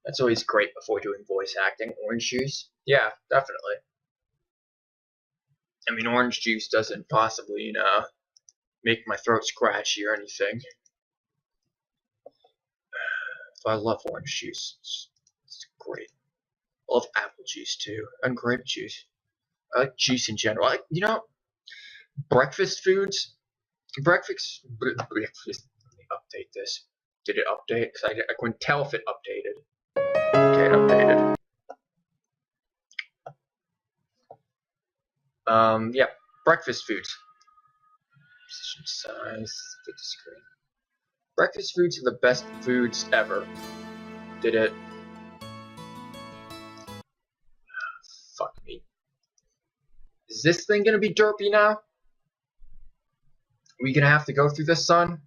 That's always great before doing voice acting. Orange juice? Yeah, definitely. I mean, orange juice doesn't possibly, make my throat scratchy or anything. So I love orange juice. It's great. I love apple juice too, and grape juice. I like juice in general. Breakfast foods. Breakfast. Let me update this. Did it update? Because I couldn't tell if it updated. Okay, it updated. Yeah, breakfast foods. Position size, fit the screen. Breakfast foods are the best foods ever. Did it? Fuck me. Is this thing gonna be derpy now? Are we gonna have to go through this, son?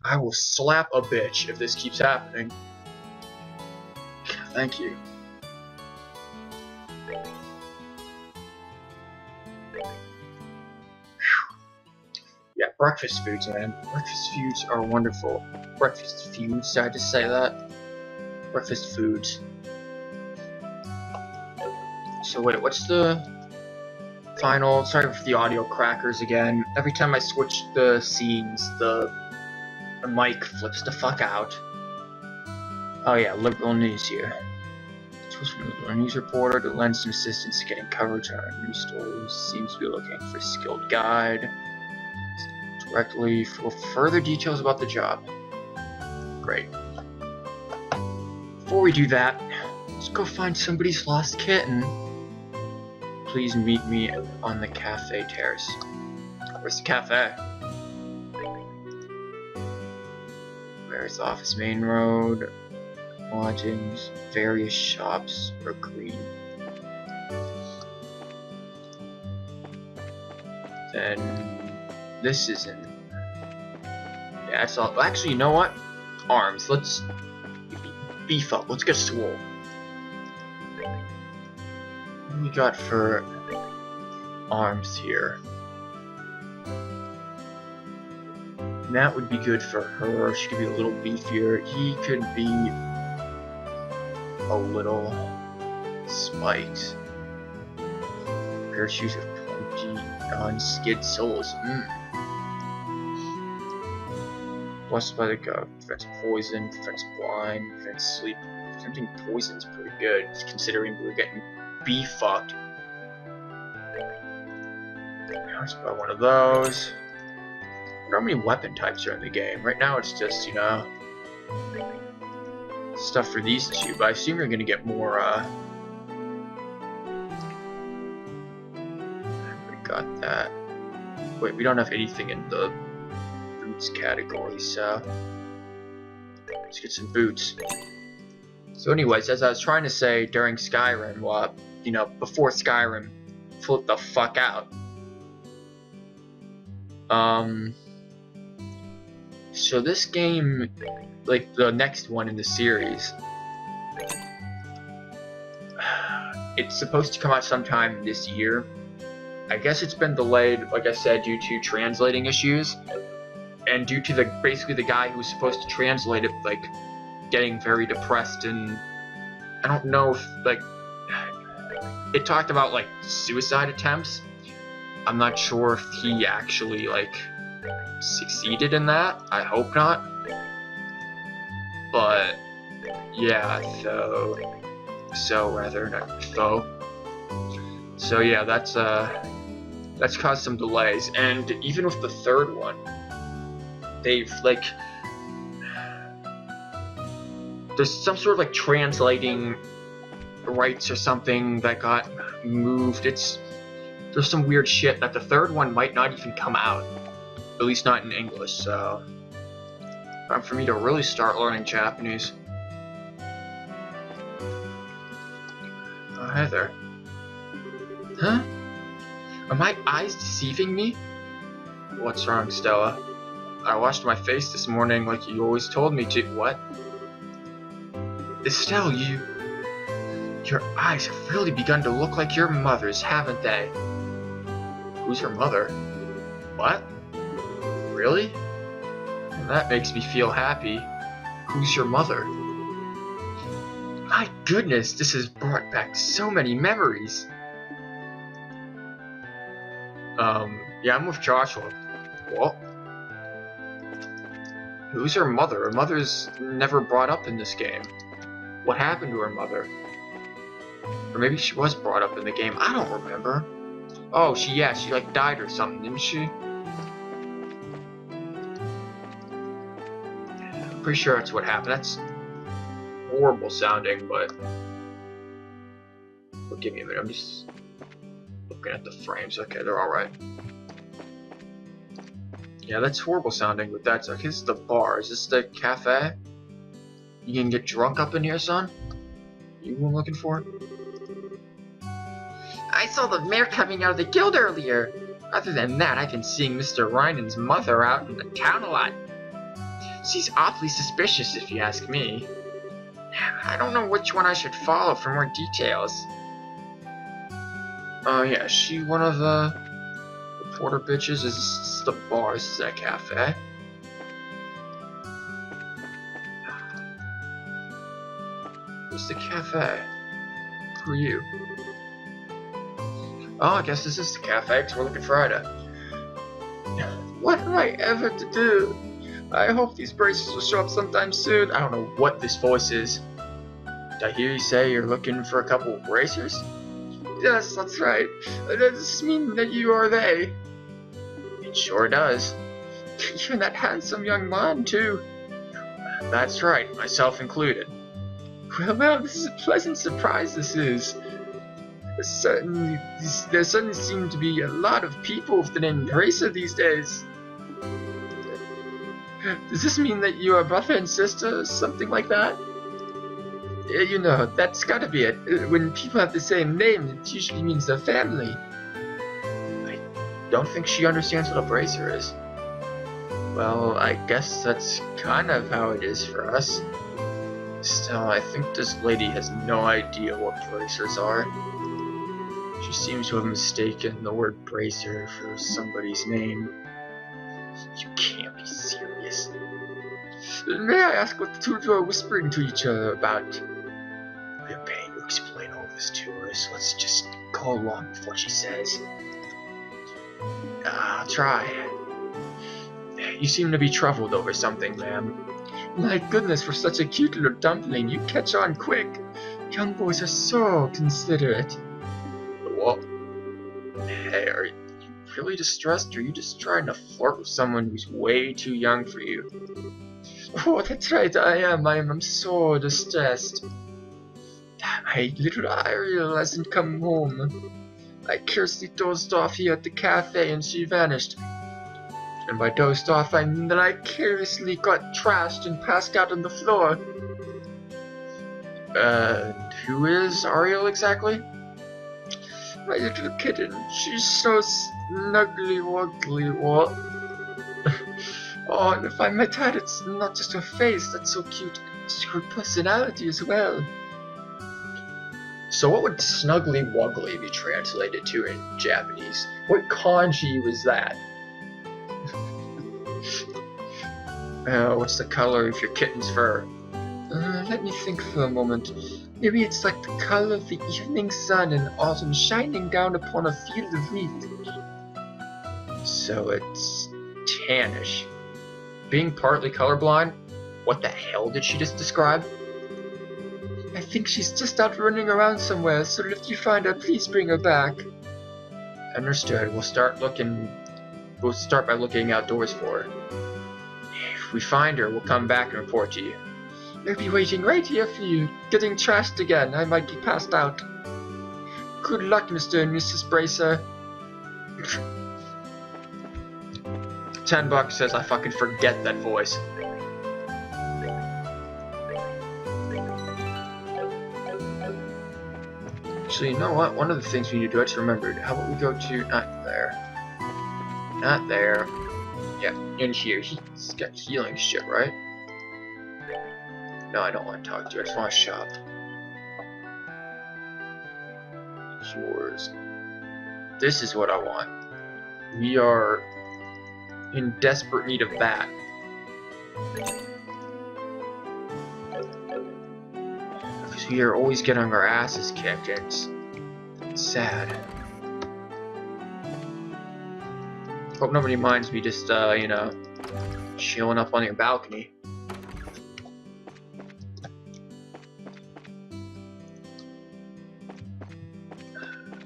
I will slap a bitch if this keeps happening. Thank you. Yeah, breakfast foods, man. Breakfast foods are wonderful. Breakfast foods, did I just say that? Breakfast foods. So wait, what's the final? Sorry for the audio crackers again. Every time I switch the scenes, the mic flips the fuck out. Oh yeah, liberal news here. A news reporter to lend some assistance to getting coverage on our news stories. Seems to be looking for a skilled guide. Directly for further details about the job. Great. Before we do that, let's go find somebody's lost kitten. Please meet me on the cafe terrace. Where's the cafe? Where's the office? Main road. Lodgings. Various shops are green. Then this isn't. Yeah, that's all. Actually, you know what? Arms. Let's beef up. Let's get swole. What do we got for arms here? That would be good for her. She could be a little beefier. He could be a little spiked. Pair of shoes with pointy on-skid soles. Blessed by the god. Prevents poison, prevents blind, prevents sleep. Preventing poison's pretty good, considering we're getting bee-fucked. Let's buy one of those. I wonder how many weapon types are in the game. Right now it's just, stuff for these two, but I assume you're gonna get more, we got that. Wait, we don't have anything in the boots category, so let's get some boots. So anyways, as I was trying to say during Skyrim, before Skyrim flipped the fuck out. So this game, like the next one in the series, it's supposed to come out sometime this year. I guess it's been delayed, like I said, due to translating issues, and due to basically the guy who was supposed to translate it, getting very depressed, and I don't know if, it talked about, suicide attempts. I'm not sure if he actually, succeeded in that. I hope not. But, yeah, So yeah, that's caused some delays, and even with the third one, they've, there's some sort of, translating rights or something that got moved. There's some weird shit that the third one might not even come out. At least not in English, so time for me to really start learning Japanese. Oh, hi there. Huh? Are my eyes deceiving me? What's wrong, Stella? I washed my face this morning like you always told me to. What? Estelle, your eyes have really begun to look like your mother's, haven't they? Who's your mother? What? Really? That makes me feel happy. Who's your mother? My goodness, this has brought back so many memories. Yeah, I'm with Joshua. Well, who's her mother? Her mother's never brought up in this game. What happened to her mother? Or maybe she was brought up in the game. I don't remember. Oh, she like died or something, didn't she? I'm pretty sure that's what happened. That's horrible sounding, but give me a minute. I'm just looking at the frames. Okay, they're alright. Yeah, that's horrible sounding, but that's okay. This is the bar. Is this the cafe? You can get drunk up in here, son? You were looking for? I saw the mayor coming out of the guild earlier. Other than that, I've been seeing Mr. Ryan's mother out in the town a lot. She's awfully suspicious, if you ask me. I don't know which one I should follow for more details. Oh yeah, is she one of the reporter bitches? Is this the bar? Is this that cafe? What's the cafe? Who are you? Oh, I guess this is the cafe, because we're looking for Ida. What am I ever to do? I hope these braces will show up sometime soon. I don't know what this voice is. Did I hear you say you're looking for a couple of bracers? Yes, that's right. Does this mean that you are they? It sure does. You're that handsome young man, too. That's right, myself included. Well, this is a pleasant surprise, this is. There certainly seem to be a lot of people with the name Bracer these days. Does this mean that you are brother and sister, or something like that? You know, that's gotta be it. When people have the same name, it usually means they're family. I don't think she understands what a bracer is. Well, I guess that's kind of how it is for us. Still, I think this lady has no idea what bracers are. She seems to have mistaken the word bracer for somebody's name. You can't be serious. May I ask what the two of you are whispering to each other about? We're paying to explain all this to her, so let's just go along with what she says. I'll try. You seem to be troubled over something, ma'am. My goodness, for such a cute little dumpling, you catch on quick. Young boys are so considerate. What? Hey, are you really distressed, or are you just trying to flirt with someone who's way too young for you? Oh, that's right, I am. I'm so distressed. My little Ariel hasn't come home. I curiously dozed off here at the cafe and she vanished. And by dozed off, I mean that I carelessly got trashed and passed out on the floor. Who is Ariel exactly? My little kitten. She's so snuggly wuggly, what? Oh, and if I might add, it's not just her face that's so cute, it's her personality as well. So what would snuggly wuggly be translated to in Japanese? What kanji was that? What's the color of your kitten's fur? Let me think for a moment. Maybe it's like the color of the evening sun in autumn shining down upon a field of wheat. So it's tannish. Being partly colorblind? What the hell did she just describe? I think she's just out running around somewhere, so if you find her, please bring her back. Understood. We'll start by looking outdoors for her. If we find her, we'll come back and report to you. I'll be waiting right here for you. Getting trashed again. I might be passed out. Good luck, Mr. and Mrs. Bracer. $10 says I fucking forget that voice. Actually, you know what? One of the things we need to do, I just remembered. How about we go to... not there. Not there. Yeah, in here. He's got healing shit, right? No, I don't want to talk to you. I just want to shop. Cures. This is what I want. We are in desperate need of that. So you're always getting our asses kicked. It's sad. Hope nobody minds me just, you know, chilling up on your balcony.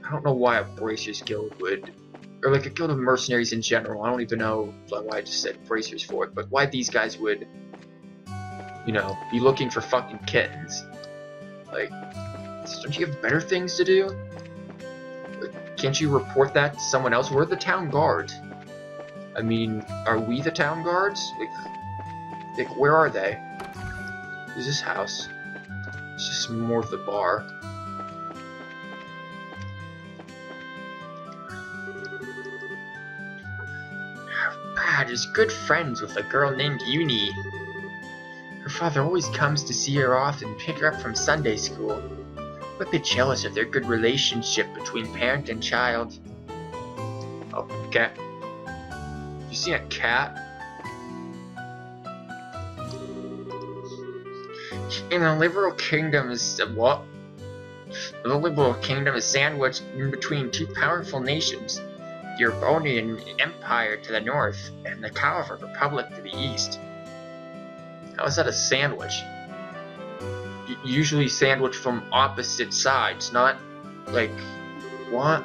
I don't know why a Bracers Guild would, or like a guild of mercenaries in general. I don't even know why I just said Bracers for it, but why these guys would, you know, be looking for fucking kittens. Like, don't you have better things to do? Like, can't you report that to someone else? We're the town guard. I mean, are we the town guards? Like where are they? Who's this house? It's just more of the bar. Brad is good friends with a girl named Uni. Her father always comes to see her off and pick her up from Sunday school. I'm a bit jealous of their good relationship between parent and child. Oh, cat. You see a cat? In the liberal kingdom is what? The liberal kingdom is sandwiched in between two powerful nations, the Urbonian Empire to the north, and the Caliphate Republic to the east. How is that a sandwich? Usually sandwiched from opposite sides, not like what?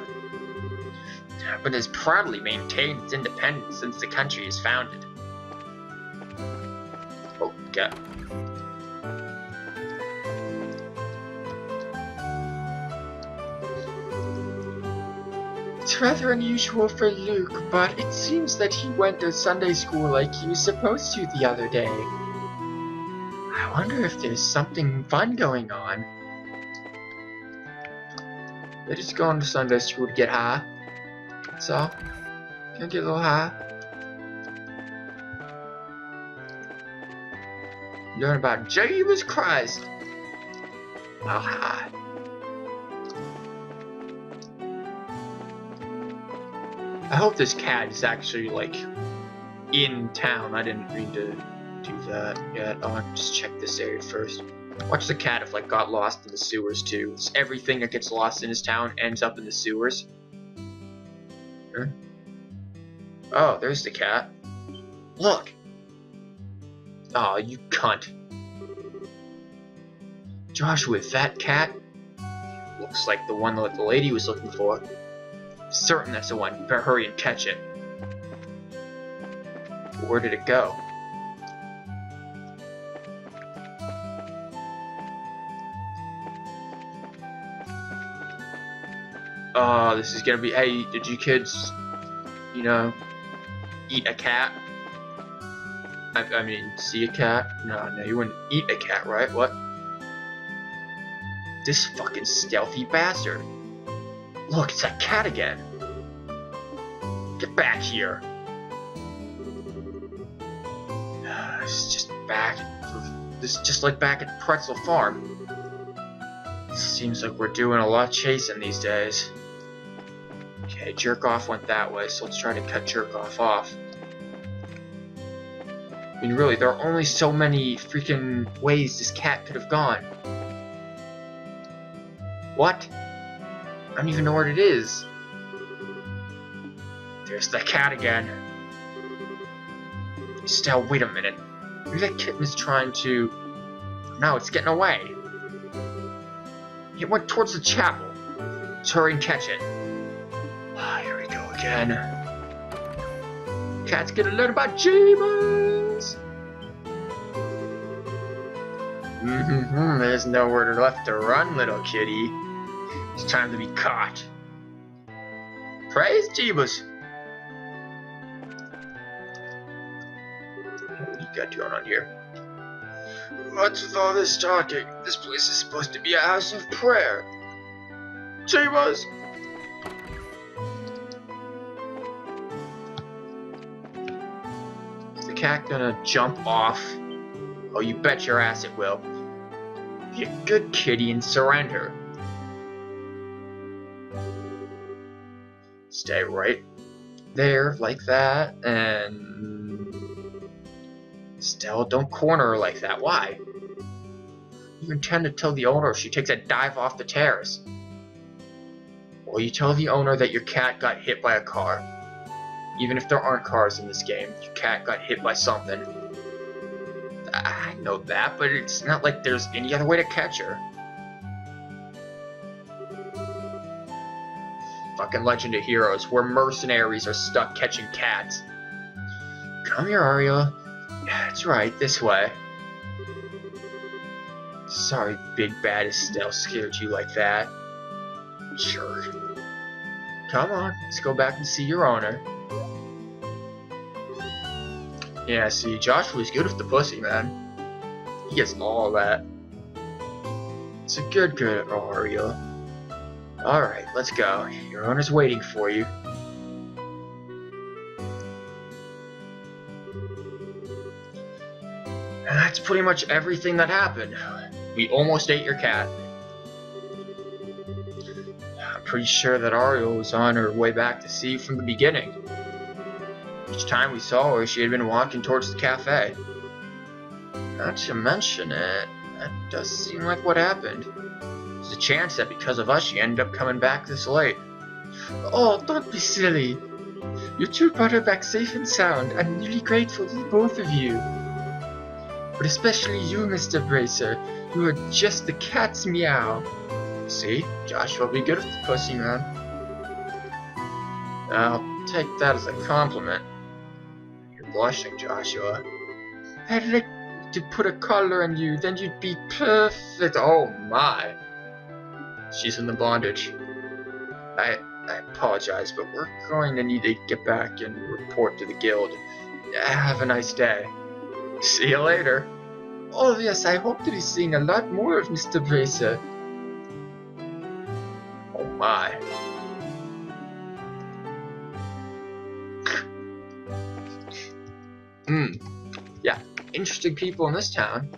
But has proudly maintained its independence since the country is founded. Oh, God. It's rather unusual for Luke, but it seems that he went to Sunday school like he was supposed to the other day. I wonder if there's something fun going on. They're just going to Sunday school to get high. So, can I get a little high? Learn about Jesus Christ. How high? I hope this cat is actually, like, in town. I didn't mean to do that yet. I'll just check this area first. Watch the cat if, like, got lost in the sewers, too. It's everything that gets lost in his town ends up in the sewers. Huh? Oh, there's the cat. Look! Aw, you cunt. Joshua, that cat? Looks like the one that the lady was looking for. Certain that's the one. You better hurry and catch it. Where did it go? Oh, this is gonna be. Hey, did you kids, you know, eat a cat? I mean, see a cat? No, you wouldn't eat a cat, right? What? This fucking stealthy bastard. Look, it's that cat again. Get back here. It's just back. This is just like back at Pretzel Farm. Seems like we're doing a lot of chasing these days. Okay, jerk off went that way, so let's try to cut jerk off. I mean, really, there are only so many freaking ways this cat could have gone. What? I don't even know where it is. There's the cat again. Still, wait a minute. Maybe that kitten is trying to... No, it's getting away. It went towards the chapel. Let's hurry and catch it. Ah, here we go again. Cat's gonna learn about Jeebus! There's nowhere left to run, little kitty. It's time to be caught. Praise Jeebus! What do you got going on here? What's with all this talking? This place is supposed to be a house of prayer. Jeebus! Is the cat gonna jump off? Oh, you bet your ass it will. Be a good kitty and surrender. Stay right there, like that, and... Still, don't corner her like that. Why? You intend to tell the owner if she takes a dive off the terrace. Well, you tell the owner that your cat got hit by a car. Even if there aren't cars in this game, your cat got hit by something. I know that, but it's not like there's any other way to catch her. Fucking Legend of Heroes, where mercenaries are stuck catching cats. Come here, Ariel. That's right, this way. Sorry, Big Bad Estelle scared you like that. Sure. Come on, let's go back and see your owner. Yeah, see, Joshua's good with the pussy, man. He gets all that. It's a good Ariel. Alright, let's go. Your owner's waiting for you. And that's pretty much everything that happened. We almost ate your cat. I'm pretty sure that Ariel was on her way back to see you from the beginning. Each time we saw her, she had been walking towards the cafe. Not to mention it, that does seem like what happened. There's a chance that because of us, she ended up coming back this late. Oh, don't be silly. You two brought her back safe and sound. I'm really grateful to both of you. But especially you, Mr. Bracer. You are just the cat's meow. See? Joshua will be good with the pussy, man. I'll take that as a compliment. You're blushing, Joshua. I'd like to put a collar on you, then you'd be perfect. Oh my. She's in the bondage. I apologize, but we're going to need to get back and report to the guild. Have a nice day. See you later. Oh yes, I hope to be seeing a lot more of Mr. Bracer. Oh my. Yeah, interesting people in this town.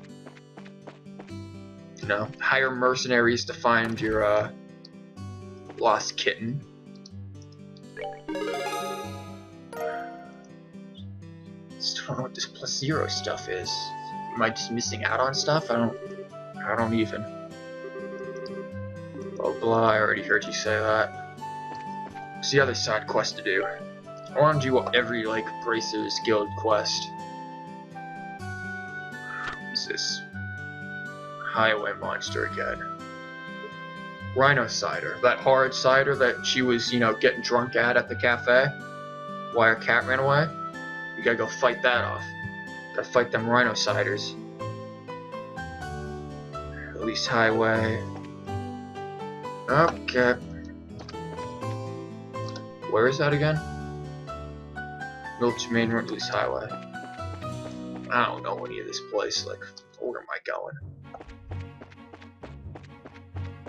You know, hire mercenaries to find your, lost kitten. Still don't know what this +0 stuff is. Am I just missing out on stuff? I don't even. Blah blah, I already heard you say that. What's the other side quest to do? I want to do every, like, Bracer's Guild quest. What's this? Highway monster again. Rhino cider. That hard cider that she was, you know, getting drunk at the cafe. Why her cat ran away. We gotta go fight that off. Gotta fight them rhino ciders. Release highway. Okay. Where is that again? Village main release highway. I don't know any of this place. Like, where am I going?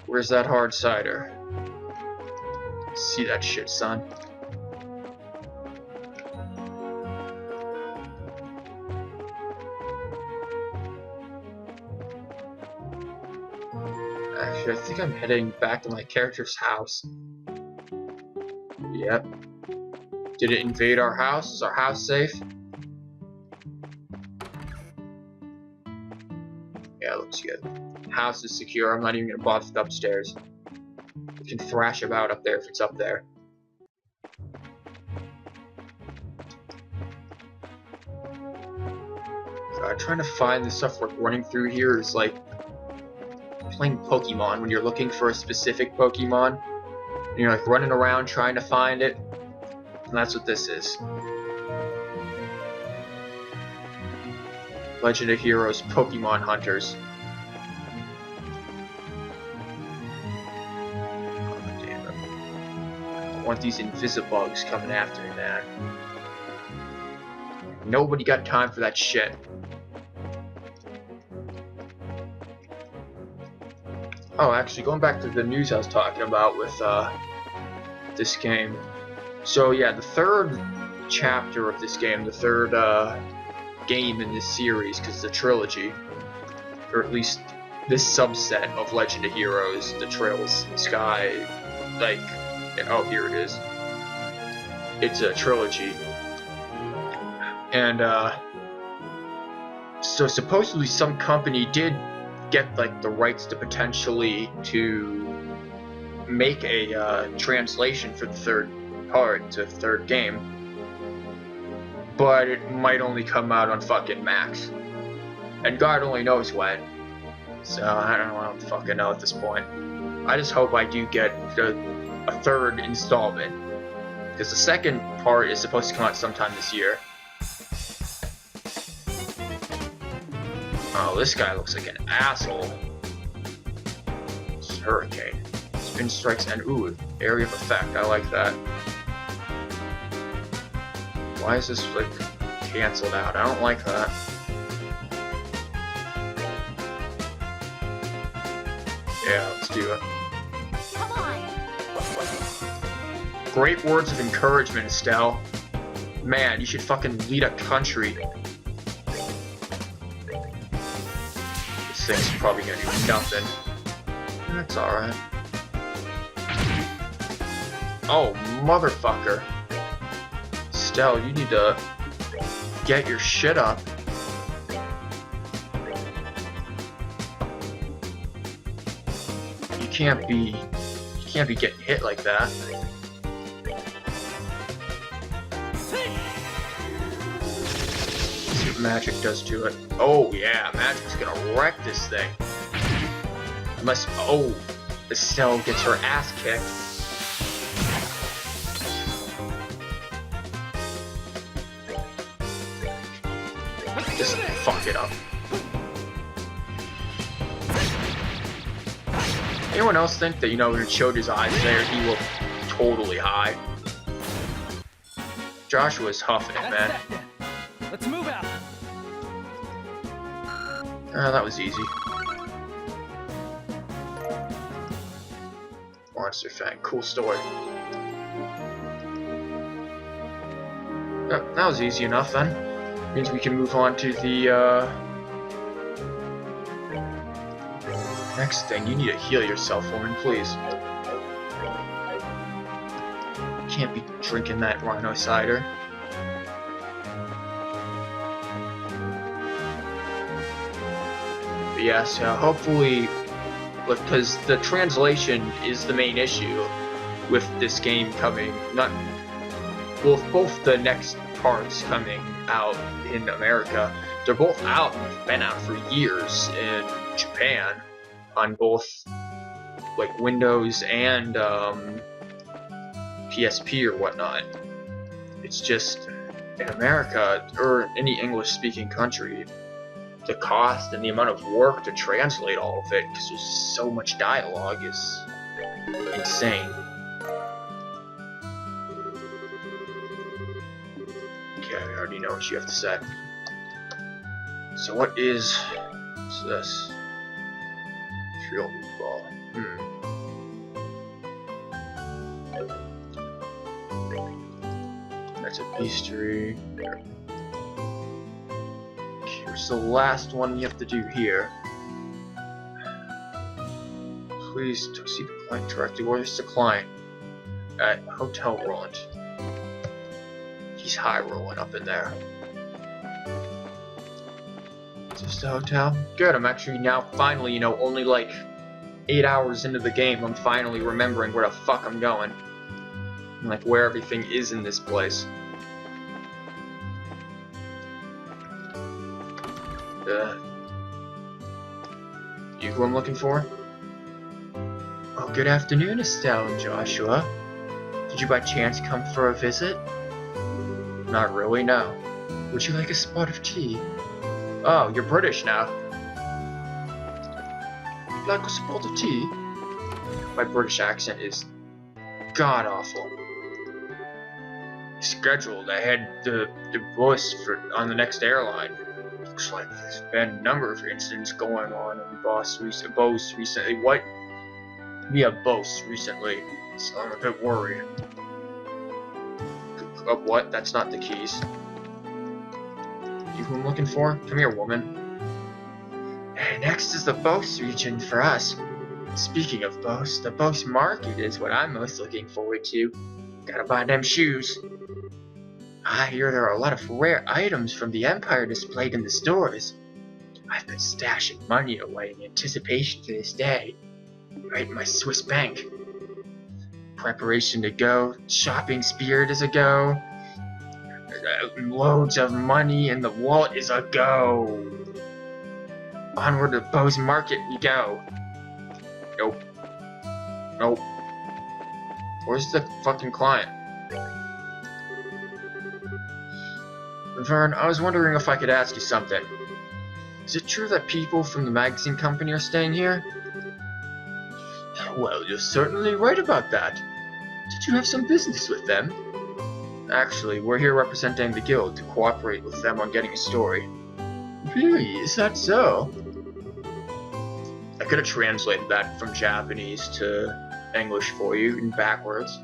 Where's that hard cider? See that shit, son. Actually, I think I'm heading back to my character's house. Yep. Did it invade our house? Is our house safe? Yeah, it looks good. House is secure. I'm not even gonna bother with upstairs. We can thrash about up there if it's up there. Trying to find the stuff we're running through here is like playing Pokemon when you're looking for a specific Pokemon. And you're like running around trying to find it. And that's what this is. Legend of Heroes Pokemon Hunters. Oh, damn it. I don't want these Invisibugs coming after me, man. Nobody got time for that shit. Oh, actually, going back to the news I was talking about with this game. So yeah, the third chapter of this game, the third game in this series, because it's a trilogy, or at least this subset of Legend of Heroes, the Trails, Sky, like, oh, here it is. It's a trilogy. And so supposedly some company did get like the rights to potentially to make a translation for the third part, to the third game, but it might only come out on fucking Max, and God only knows when. So I don't fucking know at this point. I just hope I do get a third installment, because the second part is supposed to come out sometime this year. Oh, this guy looks like an asshole. It's Hurricane. Spin strikes and ooh, area of effect. I like that. Why is this like canceled out? I don't like that. Yeah, let's do it. Come on. Great words of encouragement, Estelle. Man, you should fucking lead a country. This thing's probably gonna do nothing. That's alright. Oh, motherfucker. Estelle, you need to get your shit up. You can't be getting hit like that. See what magic does to it. Oh yeah, magic's gonna wreck this thing. Unless, oh, Estelle gets her ass kicked. Just fuck it up. Anyone else think that, you know, when it showed his eyes there, he looked totally high? Joshua's huffing it, man. Let's move out. That was easy. Monster Fang, cool story. That was easy enough then. Means we can move on to the next thing. You need to heal yourself, woman, please. Can't be drinking that rhino cider. But yes, hopefully, because the translation is the main issue with this game coming. Not both the next parts coming out in America. They're both out and have been out for years in Japan on both like Windows and PSP or whatnot. It's just in America or any English-speaking country, the cost and the amount of work to translate all of it, because there's so much dialogue, is insane. Okay, I already know what you have to say. So what's this? Real meatball. That's a pastry. Here's the last one we have to do here. Please see the client directly. Where's the client? At Hotel Roland. He's high rolling up in there. Is this the hotel? Good, I'm actually now finally, you know, only like 8 hours into the game, I'm finally remembering where the fuck I'm going. And like where everything is in this place. You who I'm looking for? Oh, good afternoon, Estelle and Joshua. Did you by chance come for a visit? Not really, no. Would you like a spot of tea? Oh, you're British now. You'd like a spot of tea? My British accent is god-awful. Scheduled, I had the bus on the next airline. Looks like there's been a number of incidents going on in Bose recently. What? Yeah, Bose recently. So I'm a bit worried. What? That's not the keys. You who I'm looking for? Come here, woman. Next is the Bose region for us. Speaking of Bose, the Bose market is what I'm most looking forward to. Gotta buy them shoes. I hear there are a lot of rare items from the Empire displayed in the stores. I've been stashing money away in anticipation for this day, right in my Swiss bank. Preparation to go, shopping spirit is a go, loads of money in the wallet is a go. Onward to Bose Market we go. Nope. Nope. Where's the fucking client? Vern, I was wondering if I could ask you something. Is it true that people from the magazine company are staying here? Well, you're certainly right about that. Did you have some business with them? Actually, we're here representing the guild to cooperate with them on getting a story. Really? Is that so? I could have translated that from Japanese to English for you, and backwards.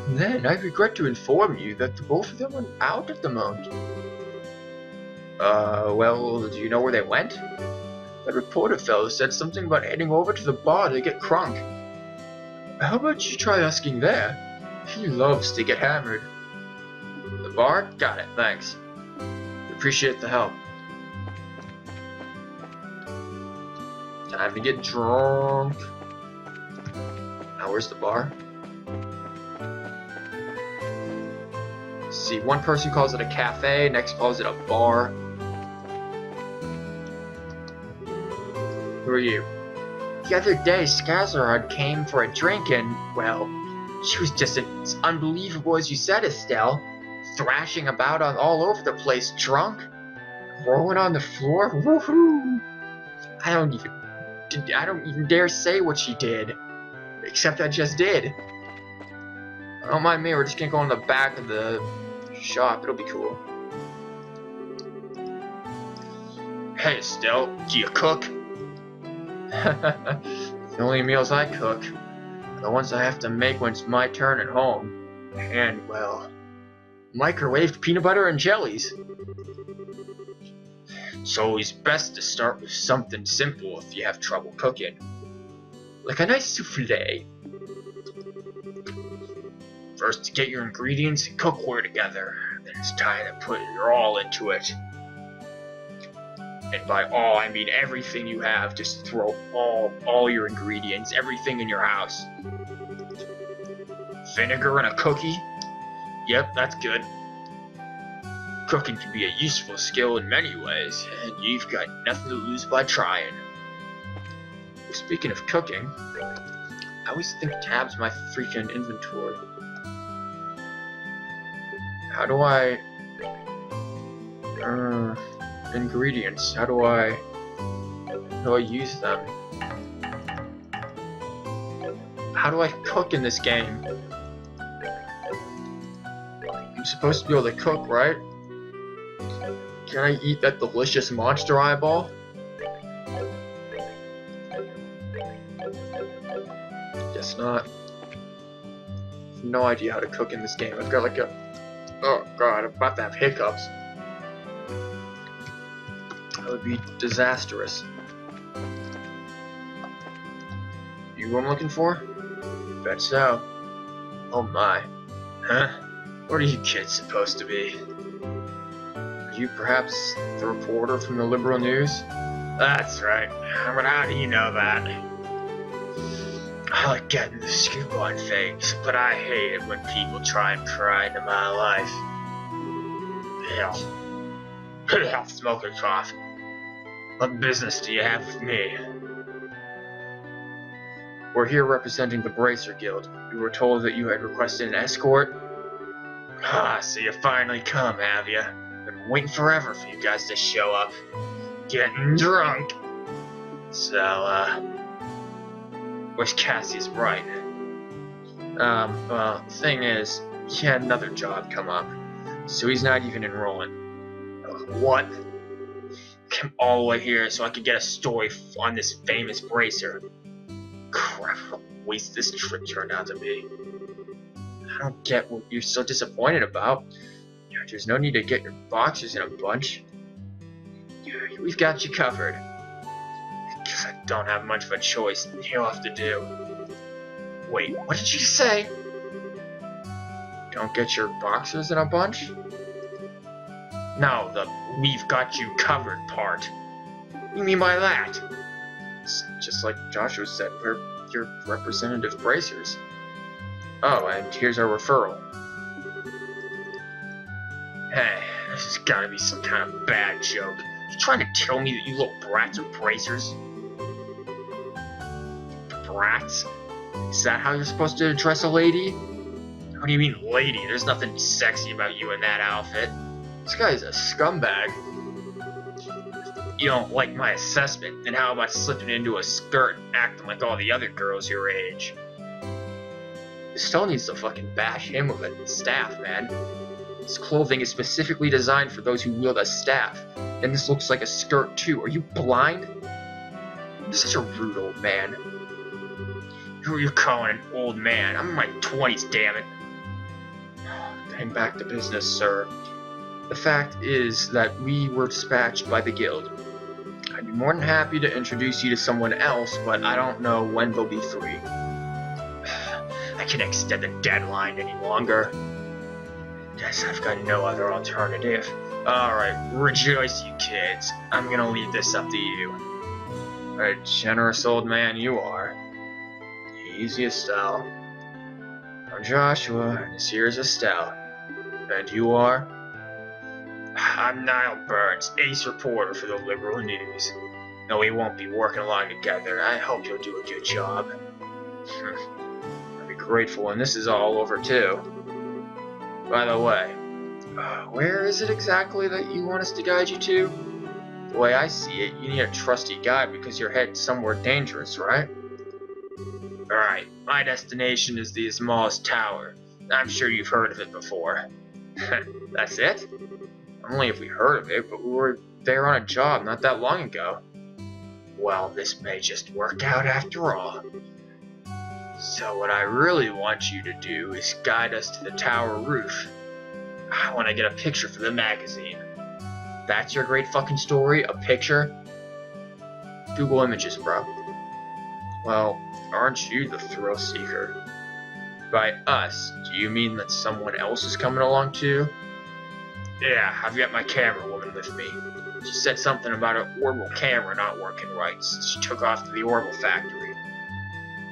Then, I regret to inform you that the both of them went out at the moment. Well, do you know where they went? That reporter fellow said something about heading over to the bar to get crunk. How about you try asking there? He loves to get hammered. The bar? Got it, thanks. Appreciate the help. Time to get drunk. Now, where's the bar? See, one person calls it a cafe, next calls it a bar. Who are you? The other day, Skazarad came for a drink and, well, she was just as unbelievable as you said, Estelle. Thrashing about all over the place, drunk. Rolling on the floor, woohoo! I don't even dare say what she did. Except I just did. Don't mind me, we're just gonna go in the back of the shop, it'll be cool. Hey Estelle, do you cook? The only meals I cook are the ones I have to make when it's my turn at home. And, well, microwaved peanut butter and jellies. It's always best to start with something simple if you have trouble cooking. Like a nice souffle. First, to get your ingredients and cookware together. Then it's time to put your all into it. And by all, I mean everything you have. Just throw all your ingredients, everything in your house. Vinegar and a cookie? Yep, that's good. Cooking can be a useful skill in many ways, and you've got nothing to lose by trying. Speaking of cooking, I always think tabs my freaking inventory. How do I... ingredients, how do I use them? How do I cook in this game? I'm supposed to be able to cook, right? Can I eat that delicious monster eyeball? Guess not. I have no idea how to cook in this game. I've got like a... Oh god, I'm about to have hiccups. That would be disastrous. You who I'm looking for? Bet so. Oh my. Huh? What are you kids supposed to be? Are you perhaps the reporter from the Liberal News? That's right. But how do you know that? I like getting the scoop on things, but I hate it when people try and pry into my life. Hell, smoke and cough. What business do you have with me? We're here representing the Bracer Guild. We were told that you had requested an escort. Ah, so you finally come, have ya? Been waiting forever for you guys to show up. Getting drunk. So, wish Cassie's right. Well, the thing is, he had another job come up, so he's not even enrolling. What? Came all the way here so I could get a story on this famous bracer. Crap, what a waste this trip turned out to be. I don't get what you're so disappointed about. There's no need to get your boxers in a bunch. We've got you covered. I guess I don't have much of a choice. You'll have to do. Wait, what did you say? Don't get your boxers in a bunch? No, the "we've got you covered" part. What do you mean by that? It's just like Joshua said, we're your representative bracers. Oh, and here's our referral. Hey, this has gotta be some kind of bad joke. You trying to tell me that you little brats are bracers? Brats? Is that how you're supposed to address a lady? What do you mean, lady? There's nothing sexy about you in that outfit. This guy's a scumbag. You don't like my assessment, then how about slipping into a skirt and acting like all the other girls your age? Still needs to fucking bash him with a staff, man. This clothing is specifically designed for those who wield a staff, and this looks like a skirt too. Are you blind? You're such a rude old man. Who are you calling an old man? I'm in my 20s, damn it. Getting back to business, sir. The fact is that we were dispatched by the guild. I'd be more than happy to introduce you to someone else, but I don't know when they'll be free. I can't extend the deadline any longer. Guess I've got no other alternative. Alright, rejoice you kids. I'm gonna leave this up to you. A generous old man you are. Easy, Estelle. I'm Joshua, and this here's Estelle. And you are? I'm Niall Burns, ace reporter for the Liberal News. No, we won't be working along together. I hope you'll do a good job. I'll be grateful when this is all over, too. By the way, where is it exactly that you want us to guide you to? The way I see it, you need a trusty guide because you're headed somewhere dangerous, right? Alright, my destination is the smallest tower. I'm sure you've heard of it before. That's it? Only if we heard of it, but we were there on a job not that long ago. Well, this may just work out after all. So what I really want you to do is guide us to the tower roof. I want to get a picture for the magazine. That's your great fucking story? A picture? Google Images, bro. Well, aren't you the thrill seeker? By us, do you mean that someone else is coming along too? Yeah, I've got my camera woman with me. She said something about an orbital camera not working right, so she took off to the orbital factory.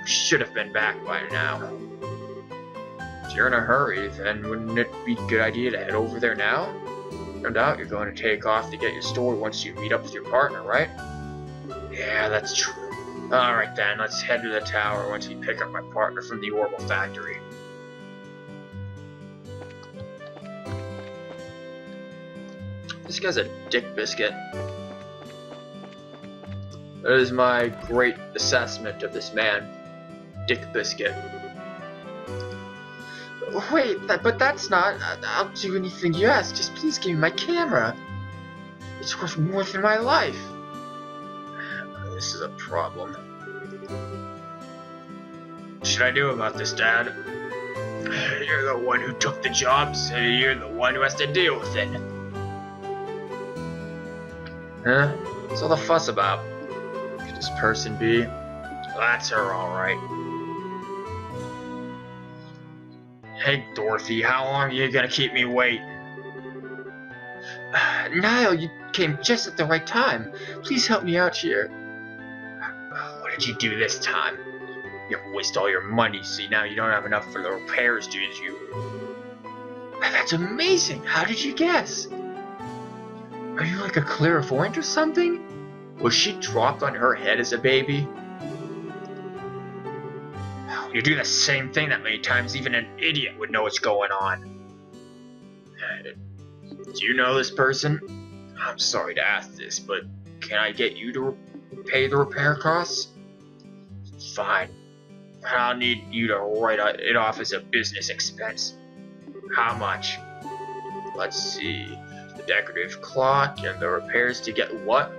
We should have been back by now. If you're in a hurry, then wouldn't it be a good idea to head over there now? No doubt you're going to take off to get your story once you meet up with your partner, right? Yeah, that's true. Alright then, let's head to the tower once we pick up my partner from the orbital factory. This guy's a dick biscuit. That is my great assessment of this man. Dick biscuit. Wait, but that's not... I'll do anything you ask. Just please give me my camera. It's worth more than my life. This is a problem. What should I do about this, Dad? You're the one who took the job, so you're the one who has to deal with it. Huh? What's all the fuss about? Could this person be? That's her, alright. Hey, Dorothy, how long are you gonna keep me waiting? Niall, you came just at the right time. Please help me out here. What did you do this time? You waste all your money, see now you don't have enough for the repairs, did you? That's amazing! How did you guess? Are you like a clairvoyant or something? Was she dropped on her head as a baby? You do the same thing that many times, even an idiot would know what's going on. Do you know this person? I'm sorry to ask this, but can I get you to pay the repair costs? Fine. I'll need you to write it off as a business expense. How much? Let's see. The decorative clock and the repairs to get what?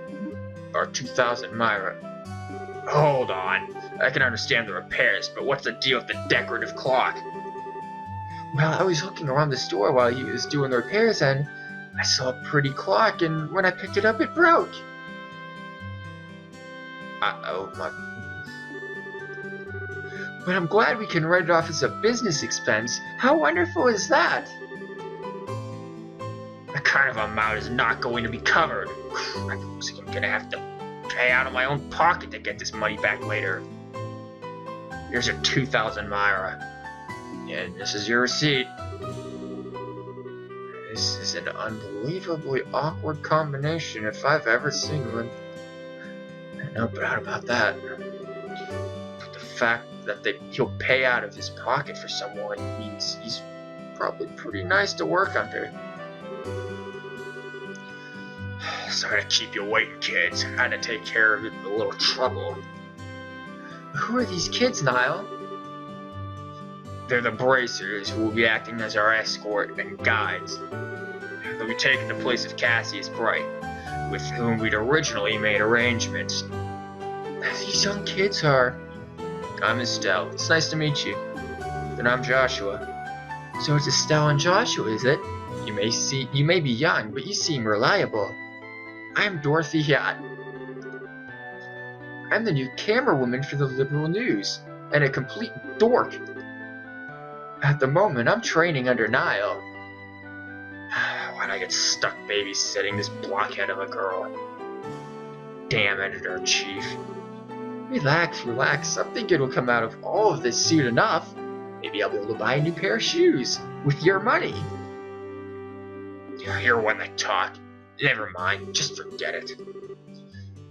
Are 2,000 Myra. Hold on. I can understand the repairs, but what's the deal with the decorative clock? Well, I was looking around the store while he was doing the repairs and I saw a pretty clock, and when I picked it up, it broke. Uh-oh, my... But I'm glad we can write it off as a business expense. How wonderful is that? What kind whatever amount is not going to be covered. Crap, looks like I'm gonna have to pay out of my own pocket to get this money back later. Here's your 2,000 Myra. And this is your receipt. This is an unbelievably awkward combination if I've ever seen one. No doubt about that. But the fact that he'll pay out of his pocket for someone means he's probably pretty nice to work under. Sorry to keep you waiting, kids. I had to take care of a little trouble. Who are these kids, Niall? They're the bracers who will be acting as our escort and guides. They'll be taking the place of Cassius Bright, with whom we'd originally made arrangements. These young kids are... I'm Estelle. It's nice to meet you. And I'm Joshua. So it's Estelle and Joshua, is it? You may be young, but you seem reliable. I'm Dorothy Yacht. I'm the new camerawoman for the Liberal News, and a complete dork. At the moment, I'm training under Niall. Why'd I get stuck babysitting this blockhead of a girl? Damn editor-in-chief. Relax, relax. I'm thinking it'll come out of all of this soon enough. Maybe I'll be able to buy a new pair of shoes with your money. You're one that talk. Never mind, just forget it.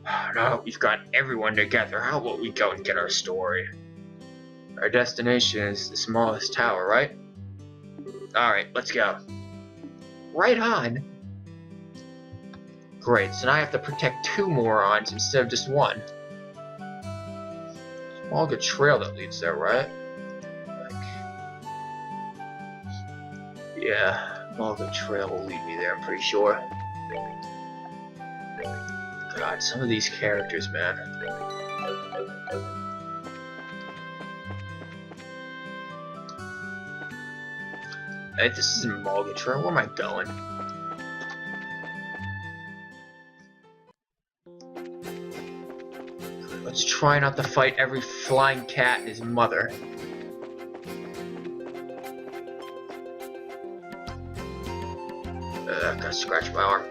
Now that we've got everyone together, how about we go and get our story? Our destination is the smallest tower, right? Alright, let's go. Right on. Great, so now I have to protect 2 morons instead of just 1. Small good trail that leads there, right? Yeah, Malga Trail will lead me there, I'm pretty sure. God, some of these characters, man. Hey, this isn't Malga Trail, where am I going? Let's try not to fight every flying cat and his mother. Gotta scratch my arm.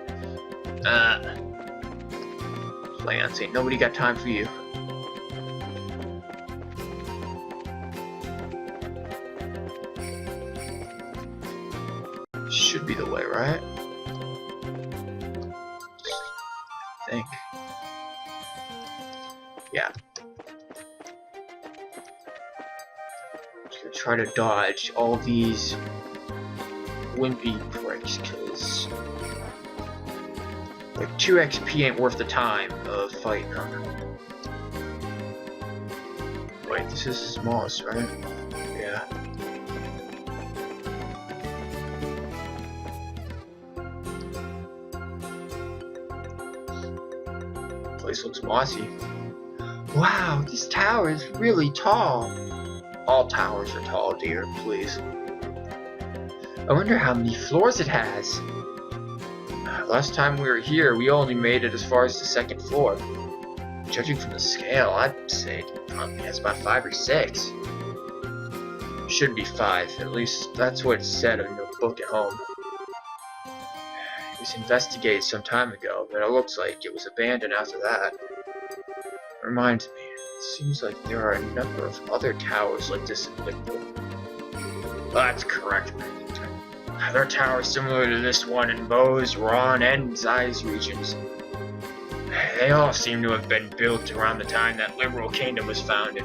Plants, ain't nobody got time for you. Should be the way, right? I think. Yeah. Just gonna try to dodge all these wimpy pricks, cause like 2 XP ain't worth the time of fighting them. Wait, this is the smallest, right? Yeah. Place looks mossy. Wow, this tower is really tall. All towers are tall, dear, please. I wonder how many floors it has. Last time we were here, we only made it as far as the 2nd floor. Judging from the scale, I'd say it probably has about 5 or 6. Should be 5, at least that's what it said in your book at home. It was investigated some time ago, but it looks like it was abandoned after that. Reminds me, it seems like there are a number of other towers like this in Liverpool. That's correct, man. There are towers similar to this one in Bose, Ron, and Zeiss regions. They all seem to have been built around the time that Liberal Kingdom was founded.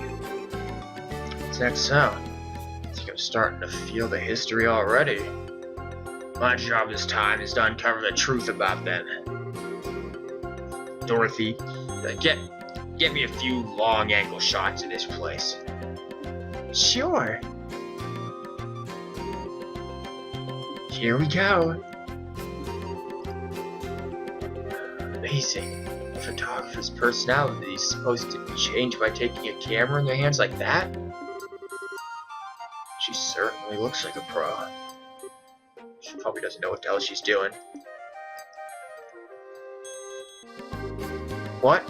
Is that so? I think I'm starting to feel the history already. My job this time is to uncover the truth about them. Dorothy, get me a few long-angle shots of this place. Sure. Here we go. Amazing. A photographer's personality is supposed to change by taking a camera in their hands like that? She certainly looks like a pro. She probably doesn't know what the hell she's doing. What?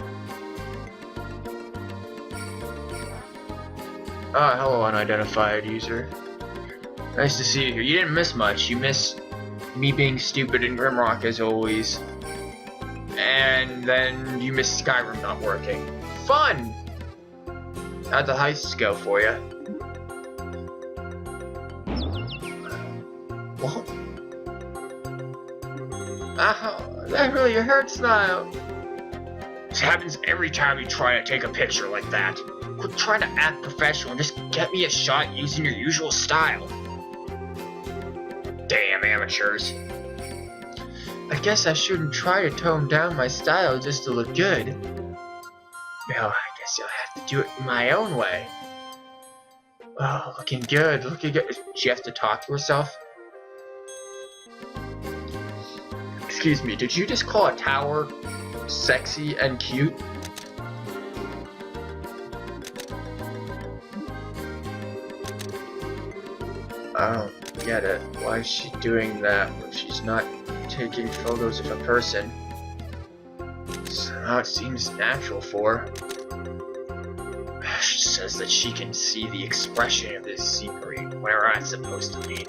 Ah, hello, unidentified user. Nice to see you here. You didn't miss much. You missed Me being stupid in Grimrock as always. And then you miss Skyrim not working. Fun! How'd the heists go for you? What? That really hurts now. This happens every time you try to take a picture like that. Quit trying to act professional and just get me a shot using your usual style. Damn amateurs. I guess I shouldn't try to tone down my style just to look good. Well, I guess I'll have to do it my own way. Oh, looking good, looking good. She has to talk to herself? Excuse me, did you just call a tower sexy and cute? I don't get it. Why is she doing that when she's not taking photos of a person? Somehow it seems natural for her. She says that she can see the expression of this scenery, whatever that's supposed to mean.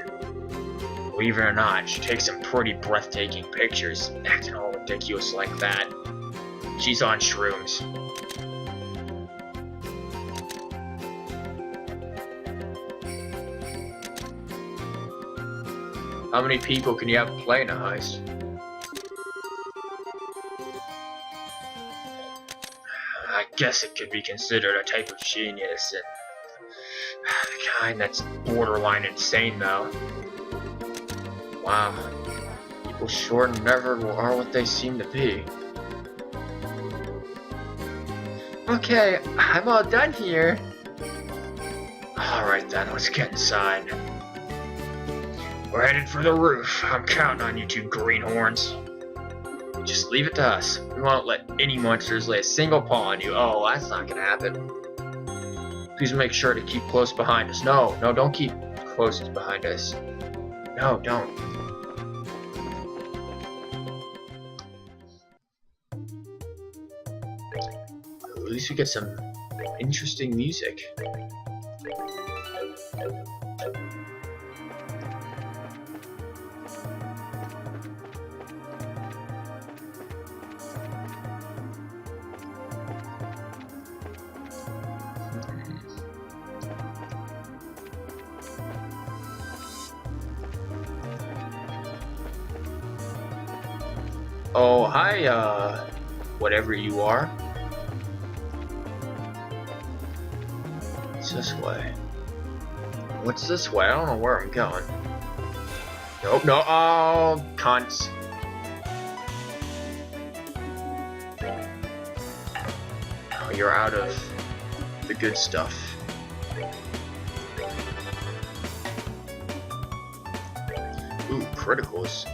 Believe it or not, she takes some pretty breathtaking pictures, acting all ridiculous like that. She's on shrooms. How many people can you have playing a heist? I guess it could be considered a type of genius, and the kind that's borderline insane, though. Wow, people sure never are what they seem to be. Okay, I'm all done here. Alright then, let's get inside. We're headed for the roof. I'm counting on you two greenhorns. Just leave it to us. We won't let any monsters lay a single paw on you. Oh, that's not gonna happen. Please make sure to keep close behind us. No, don't keep close behind us. No, don't. At least we get some interesting music. Oh, hi, whatever you are. It's this way. What's this way? I don't know where I'm going. Nope, no, oh, cunts. Oh, you're out of the good stuff. Ooh, criticals.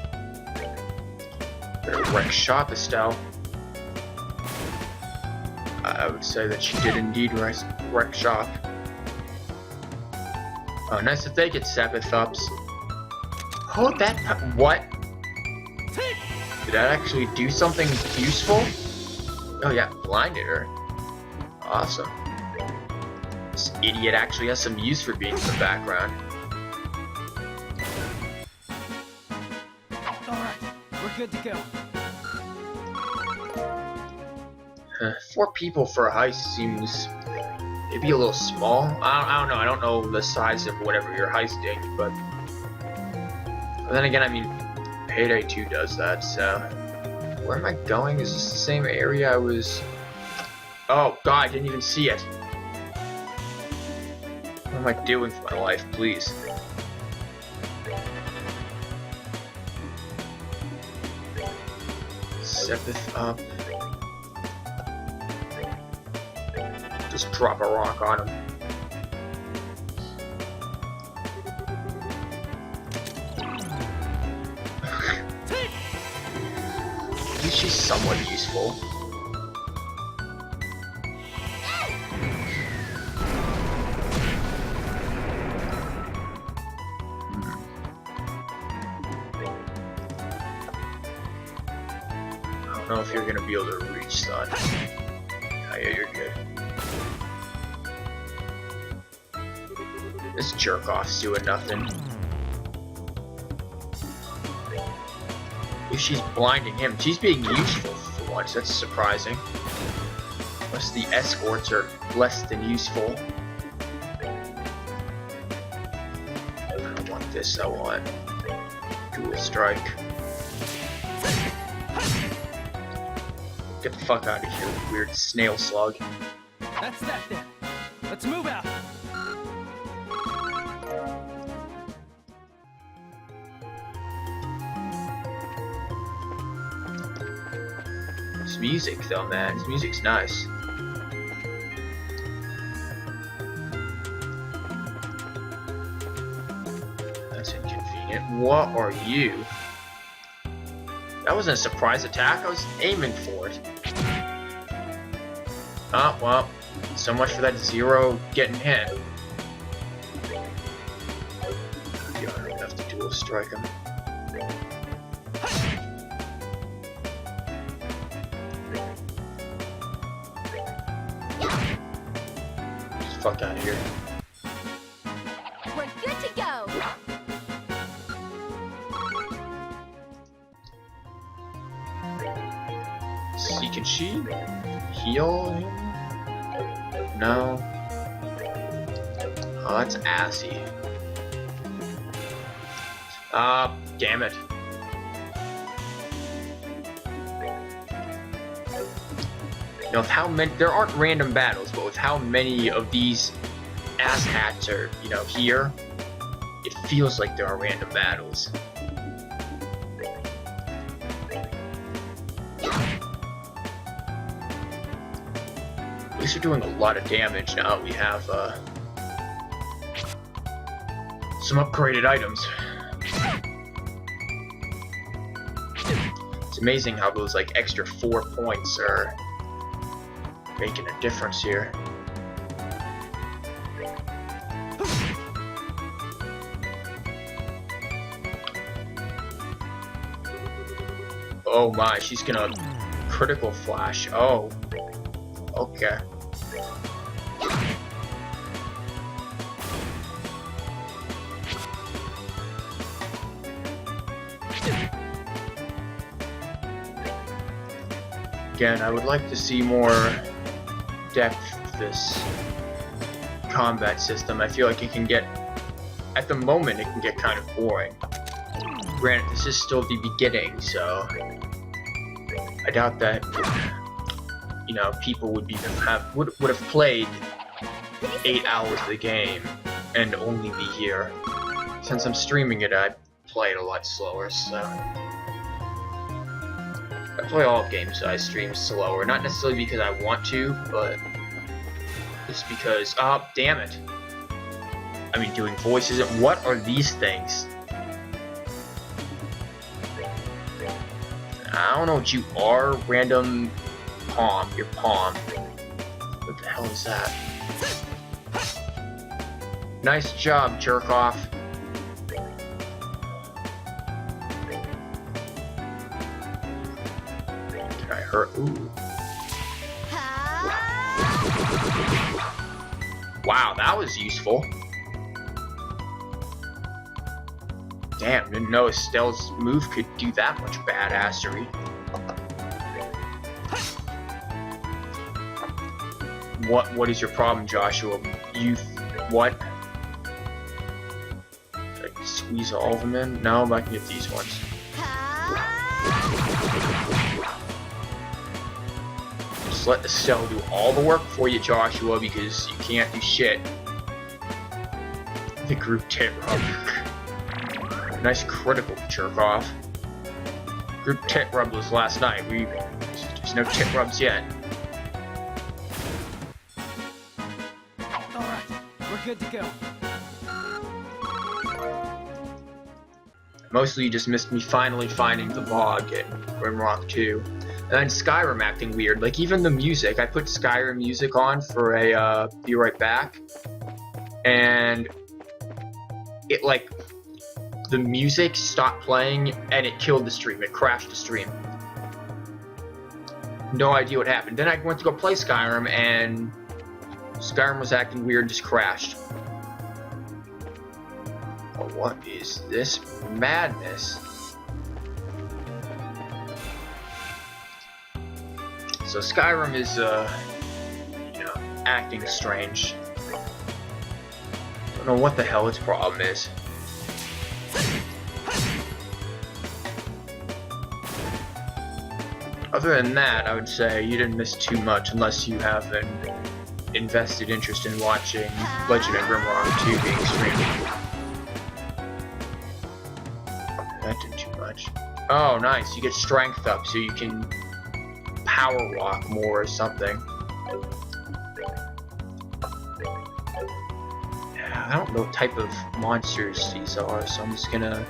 Better wreck shop, Estelle. I would say that she did indeed wreck shop. Oh, nice to take it, Sabbathups. Oh, that... what? Did that actually do something useful? Oh yeah, blinded her. Awesome. This idiot actually has some use for being in the background. Alright, we're good to go. 4 people for a heist seems maybe a little small. I don't know. I don't know the size of whatever you're heisting, but then again, I mean, Payday 2 does that. So, where am I going? Is this the same area I was? Oh God, I didn't even see it. What am I doing for my life, please? Seventh up. Just drop a rock on him. At least she's somewhat useful. I don't know if you're gonna be able to reach, son. Oh, yeah, you're good. This jerk-off's doing nothing. If she's blinding him, she's being useful for once. That's surprising. Unless the escorts are less than useful. I don't want this, I want dual strike. Get the fuck out of here, weird snail slug. That's that then. Let's move out. This music though, man. This music's nice. That's inconvenient. What are you? That wasn't a surprise attack. I was aiming for it. Ah, well. So much for that zero getting hit. Yeah, I don't have to dual strike him. Just fuck out of here. We're good to go. See, can she heal him? No. Oh, that's assy. Ah, damn it. You know, with how many, there aren't random battles, but with how many of these asshats are, you know, here, it feels like there are random battles. At least we're doing a lot of damage now. We have some upgraded items. It's amazing how those like extra 4 points are making a difference here. Oh my, she's gonna critical flash. Oh. Okay. Again, I would like to see more depth to this combat system. I feel like it can get, at the moment, it can get kind of boring. Granted, this is still the beginning, so I doubt that, you know, people would would have played 8 hours of the game and only be here. Since I'm streaming it, I play it a lot slower, so I play all games I stream slower, not necessarily because I want to, but just because, oh, damn it. I mean, doing voices, what are these things? I don't know what you are, random palm, your palm. What the hell is that? Nice job, jerk off. Did I hurt? Ooh. Wow, that was useful. Damn, didn't know Estelle's move could do that much badassery. What is your problem, Joshua? What? Should I squeeze all of them in? No, I can get these ones. Just let Estelle do all the work for you, Joshua, because you can't do shit. The group tit rub. Nice critical, jerk off. Group tit rub was last night. There's no tit rubs yet. Alright, we're good to go. Mostly you just missed me finally finding the bog in Grimrock 2. And then Skyrim acting weird. Like, even the music. I put Skyrim music on for a, Be Right Back. And it, like, the music stopped playing and it killed the stream. It crashed the stream. No idea what happened. Then I went to go play Skyrim and Skyrim was acting weird, just crashed. Oh, what is this madness? So Skyrim is, you know, acting strange. Don't know what the hell its problem is. Other than that, I would say you didn't miss too much unless you have an invested interest in watching Legend of Grimrock 2 being streamed. That did too much. Oh, nice. You get strength up so you can power walk more or something. Yeah, I don't know what type of monsters these are, so I'm just gonna...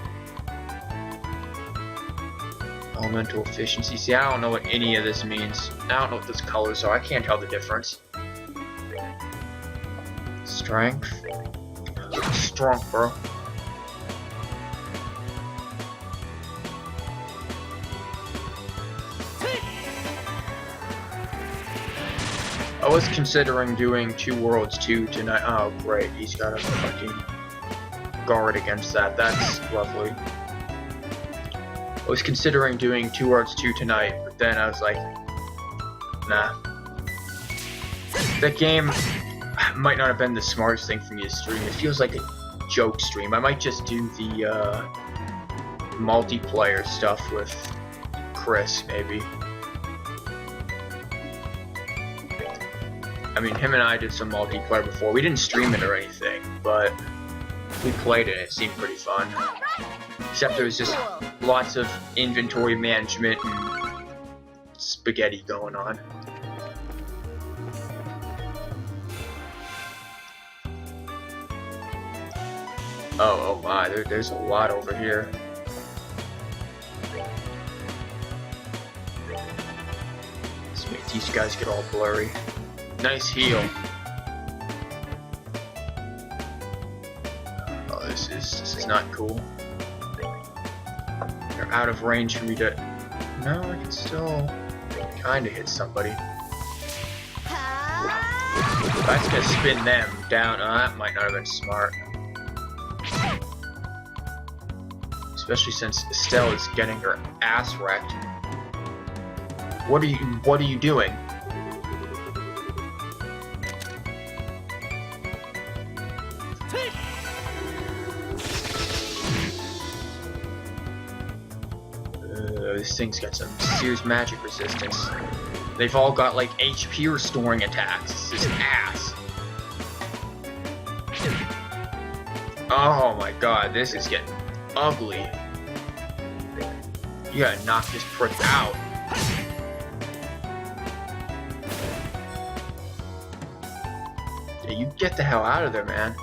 Elemental efficiency. See, I don't know what any of this means. I don't know what those colors are. I can't tell the difference. Strength. Strong, bro. I was considering doing Two Worlds 2 tonight. Oh, great. He's got a fucking guard against that. That's lovely. I was considering doing Two Worlds 2 tonight, but then I was like, nah. That game might not have been the smartest thing for me to stream. It feels like a joke stream. I might just do the multiplayer stuff with Chris, maybe. I mean, him and I did some multiplayer before. We didn't stream it or anything, but we played it and it seemed pretty fun. Except there was just lots of inventory management and spaghetti going on. Oh my, there's a lot over here. Let's make these guys get all blurry. Nice heal. Oh, this is not cool. They're out of range for me to... No, I can still kinda hit somebody. That's gonna spin them down. Oh, that might not have been smart. Especially since Estelle is getting her ass wrecked. What are you doing? This thing's got some serious magic resistance. They've all got like HP restoring attacks. This is ass. Oh my god, this is getting ugly. You gotta knock this prick out. Yeah, you get the hell out of there, man.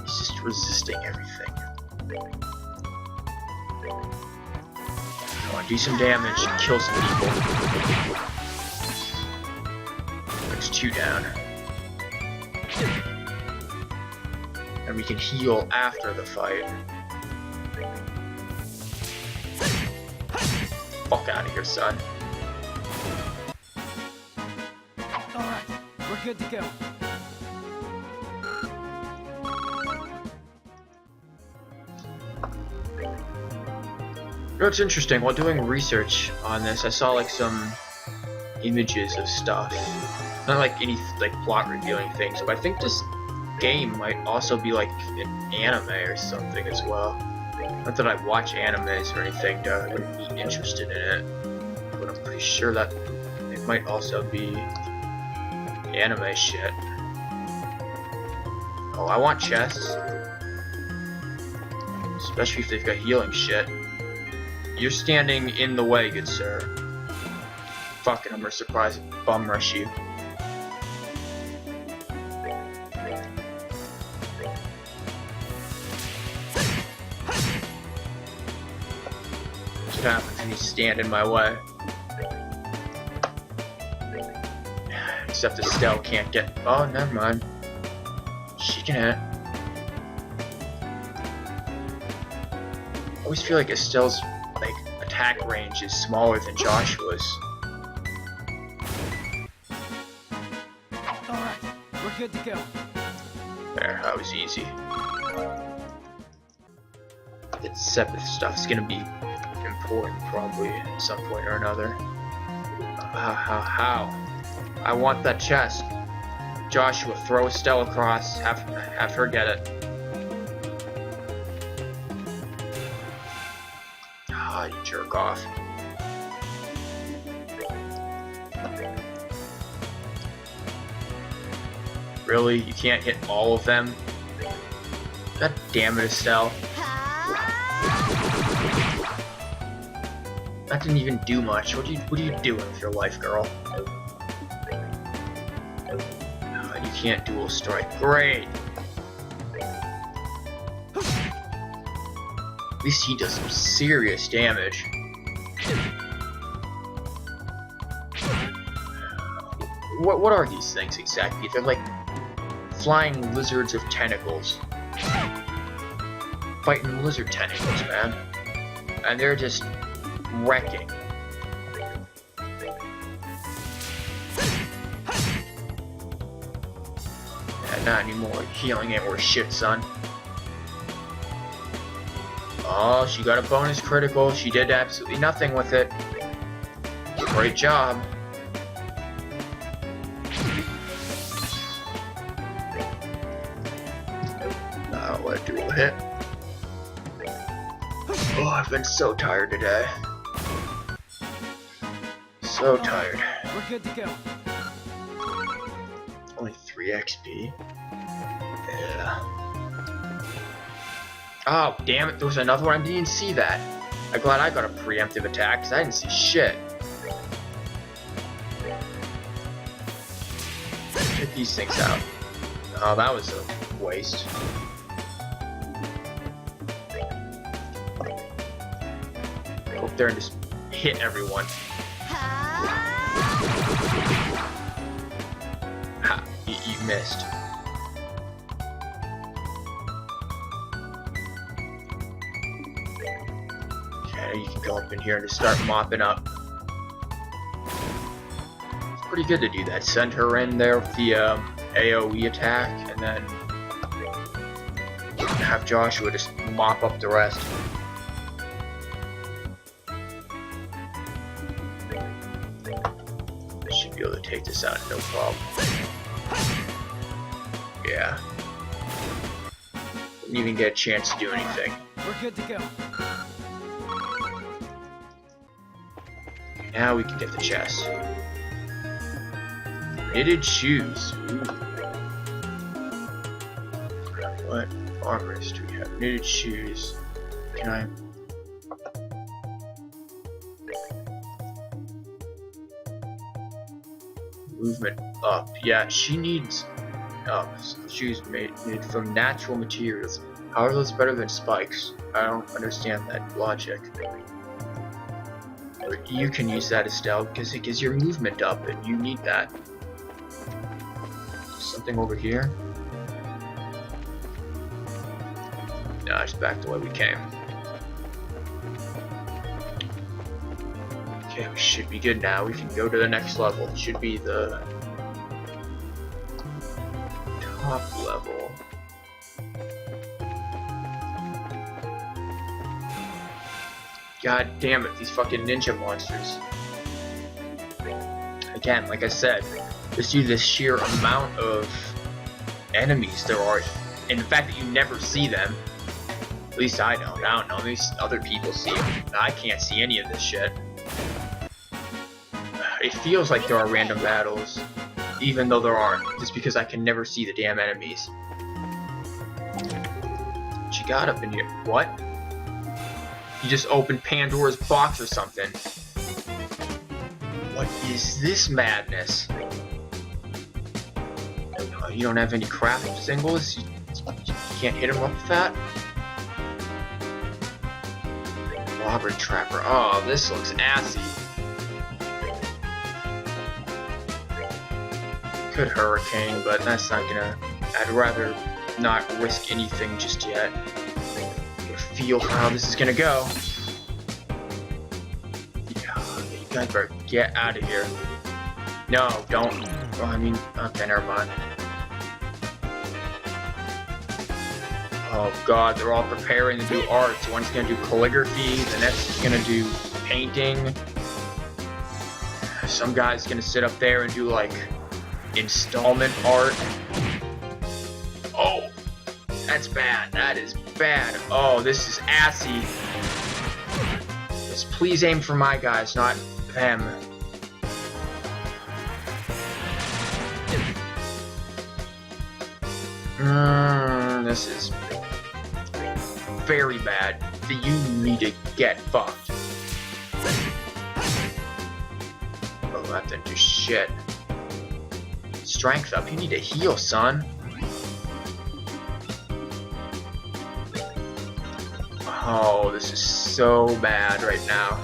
He's just resisting everything. Come on, do some damage and kill some people. There's 2 down. And we can heal after the fight. Fuck out of here, son. Alright, we're good to go. You know, it's interesting, while doing research on this, I saw like some images of stuff. Not like any like plot revealing things, but I think this game might also be like an anime or something as well. Not that I watch animes or anything, I wouldn't be interested in it. But I'm pretty sure that it might also be anime shit. Oh, I want chests. Especially if they've got healing shit. You're standing in the way, good sir. Fucking, I'm gonna surprise bum rush you. What happens when you stand in my way? Except Estelle can't get... Oh, never mind. She can hit. I always feel like Estelle's like attack range is smaller than Joshua's. Alright, we're good to go. There, that was easy. Not that Sepith stuff's gonna be important, probably, at some point or another. How? I want that chest. Joshua, throw Estelle across. Have her get it. Ah, you jerk off. Really? You can't hit all of them? God damn it, Estelle. That didn't even do much. What are you doing with your life, girl? You can't dual strike. Great! At least he does some serious damage. What are these things exactly? They're like flying lizards with tentacles. Fighting lizard tentacles, man. And they're just wrecking. Yeah, not anymore. Healing ain't worth shit, son. Oh, she got a bonus critical. She did absolutely nothing with it. Great job. What a dual hit. Oh, I've been so tired today. So tired. We're good to go. Only 3 XP. Yeah. Oh, damn it, there was another one. I didn't even see that. I'm glad I got a preemptive attack, because I didn't see shit. Check these things out. Oh, that was a waste. Go up there and just hit everyone. Ha, you missed. Okay, you can go up in here and just start mopping up. It's pretty good to do that. Send her in there with the AoE attack, and then have Joshua just mop up the rest. Should be able to take this out, no problem. Yeah. Didn't even get a chance to do anything. We're good to go. Now we can get the chest. Knitted shoes. Ooh. What armors do we have? Knitted shoes. Can I? Movement up. Yeah, she needs shoes made from natural materials. How are those better than spikes? I don't understand that logic. But you can use that, Estelle, because it gives your movement up, and you need that. Something over here? No, it's back the way we came. Okay, we should be good now. We can go to the next level. It should be the top level. God damn it, these fucking ninja monsters. Again, like I said, just due to the sheer amount of enemies there are, and the fact that you never see them. At least I don't. I don't know. Maybe other people see them. I can't see any of this shit. It feels like there are random battles, even though there aren't, just because I can never see the damn enemies. What you got up in here? What? You just opened Pandora's box or something. What is this madness? You don't have any craft singles? You can't hit him up with that? Robber Trapper. Oh, this looks assy. Good Hurricane, but that's not gonna... I'd rather not risk anything just yet. Feel how this is gonna go. Yeah, you guys better get out of here. No, don't. Well, I mean, okay, never mind. Oh god, they're all preparing to do art. So one's gonna do calligraphy, the next is gonna do painting. Some guy's gonna sit up there and do like installment art. Oh, that's bad. That is bad. Oh, this is assy. Just please aim for my guys, not them. This is very bad. You need to get fucked. Oh, that didn't do shit. Strength up. You need to heal, son. Oh, this is so bad right now.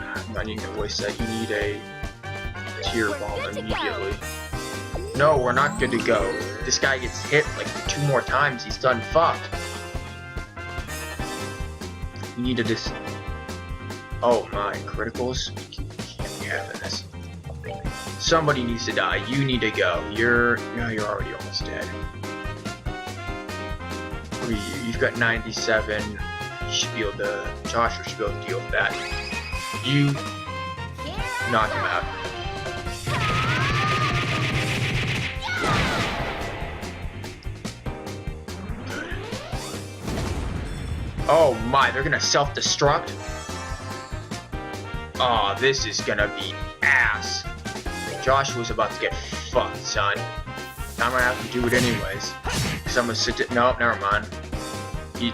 I'm not even gonna waste that. You need a tear bomb immediately. No, we're not good to go. This guy gets hit like 2 more times, he's done fucked. You need to just... Oh my, criticals? You can't be having this. Somebody needs to die. You need to go. You're already almost dead. What are you? You've got 97. You should be able to... Joshua should be able to deal with that. You knock him out. Oh my, they're gonna self-destruct? Oh, this is gonna be ass. Joshua's about to get fucked, son. I'm gonna have to do it anyways. Cause I'm gonna sit it. Nope, never mind.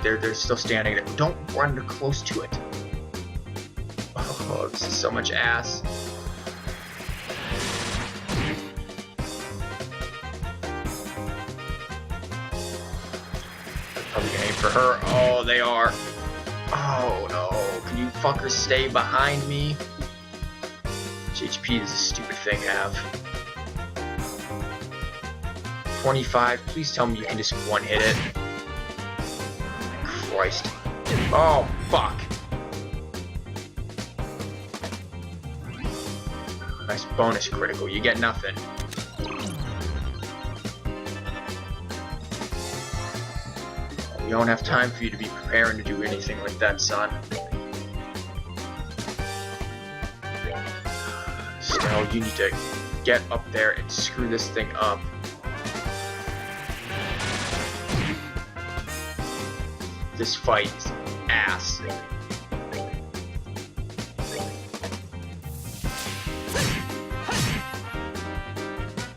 They're still standing there. Don't run too close to it. Oh, this is so much ass. Probably gonna aim for her. Oh, they are. Oh no. Can you fuckers stay behind me? HP is a stupid thing to have. 25. Please tell me you can just one-hit it. Christ. Oh, fuck. Nice bonus critical. You get nothing. We don't have time for you to be preparing to do anything like that, son. Still, you need to get up there and screw this thing up. This fight is ass.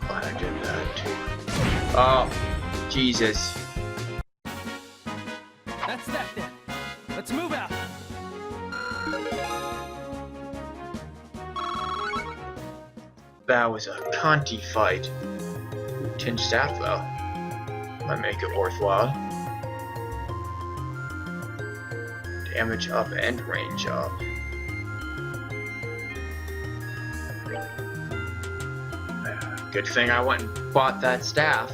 Glad I did that. Oh, Jesus. That's that then. Let's move out. That was a cunty fight. Tin staff though. Might make it worthwhile. Damage up and range up. Good thing I went and bought that staff.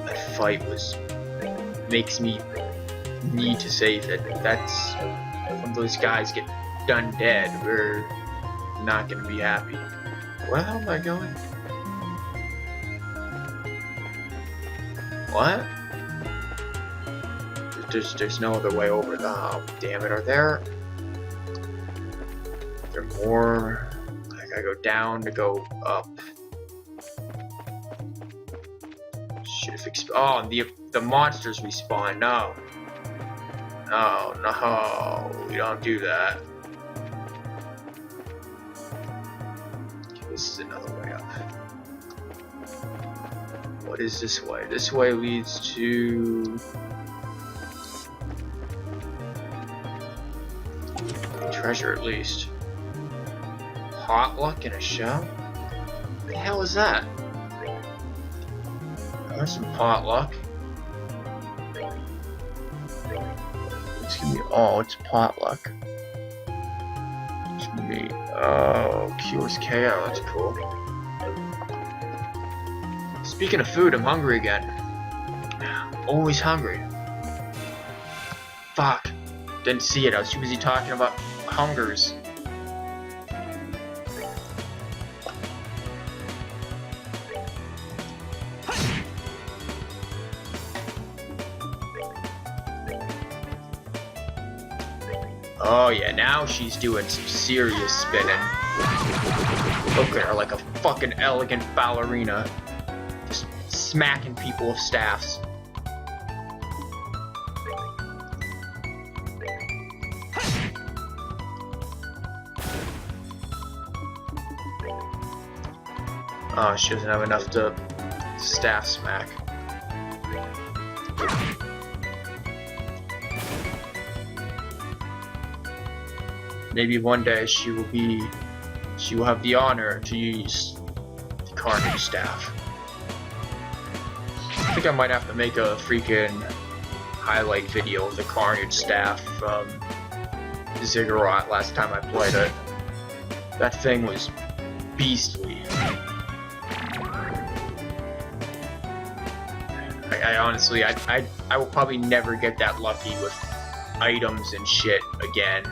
That fight makes me need to say that's when those guys get done dead, we're not gonna be happy. Where the hell am I going? What? There's no other way over. Oh, damn it! Are there more? Like I go down to go up. Should have oh, the monsters respawn. No. No, we don't do that. Okay, this is another way up. What is this way? This way leads to treasure, at least. Potluck in a shell? What the hell is that? There's some potluck. It's gonna be it's potluck. It's gonna be cures KO, that's cool. Speaking of food, I'm hungry again. Always hungry. Fuck. Didn't see it. I was too busy talking about hungers. Oh yeah, now she's doing some serious spinning. Look at her like a fucking elegant ballerina. Just smacking people with staffs. Oh, she doesn't have enough to staff smack. Maybe one day she will have the honor to use the Carnage staff. I think I might have to make a freaking highlight video of the Carnage staff from Ziggurat last time I played it. That thing was beastly. I honestly, I will probably never get that lucky with items and shit again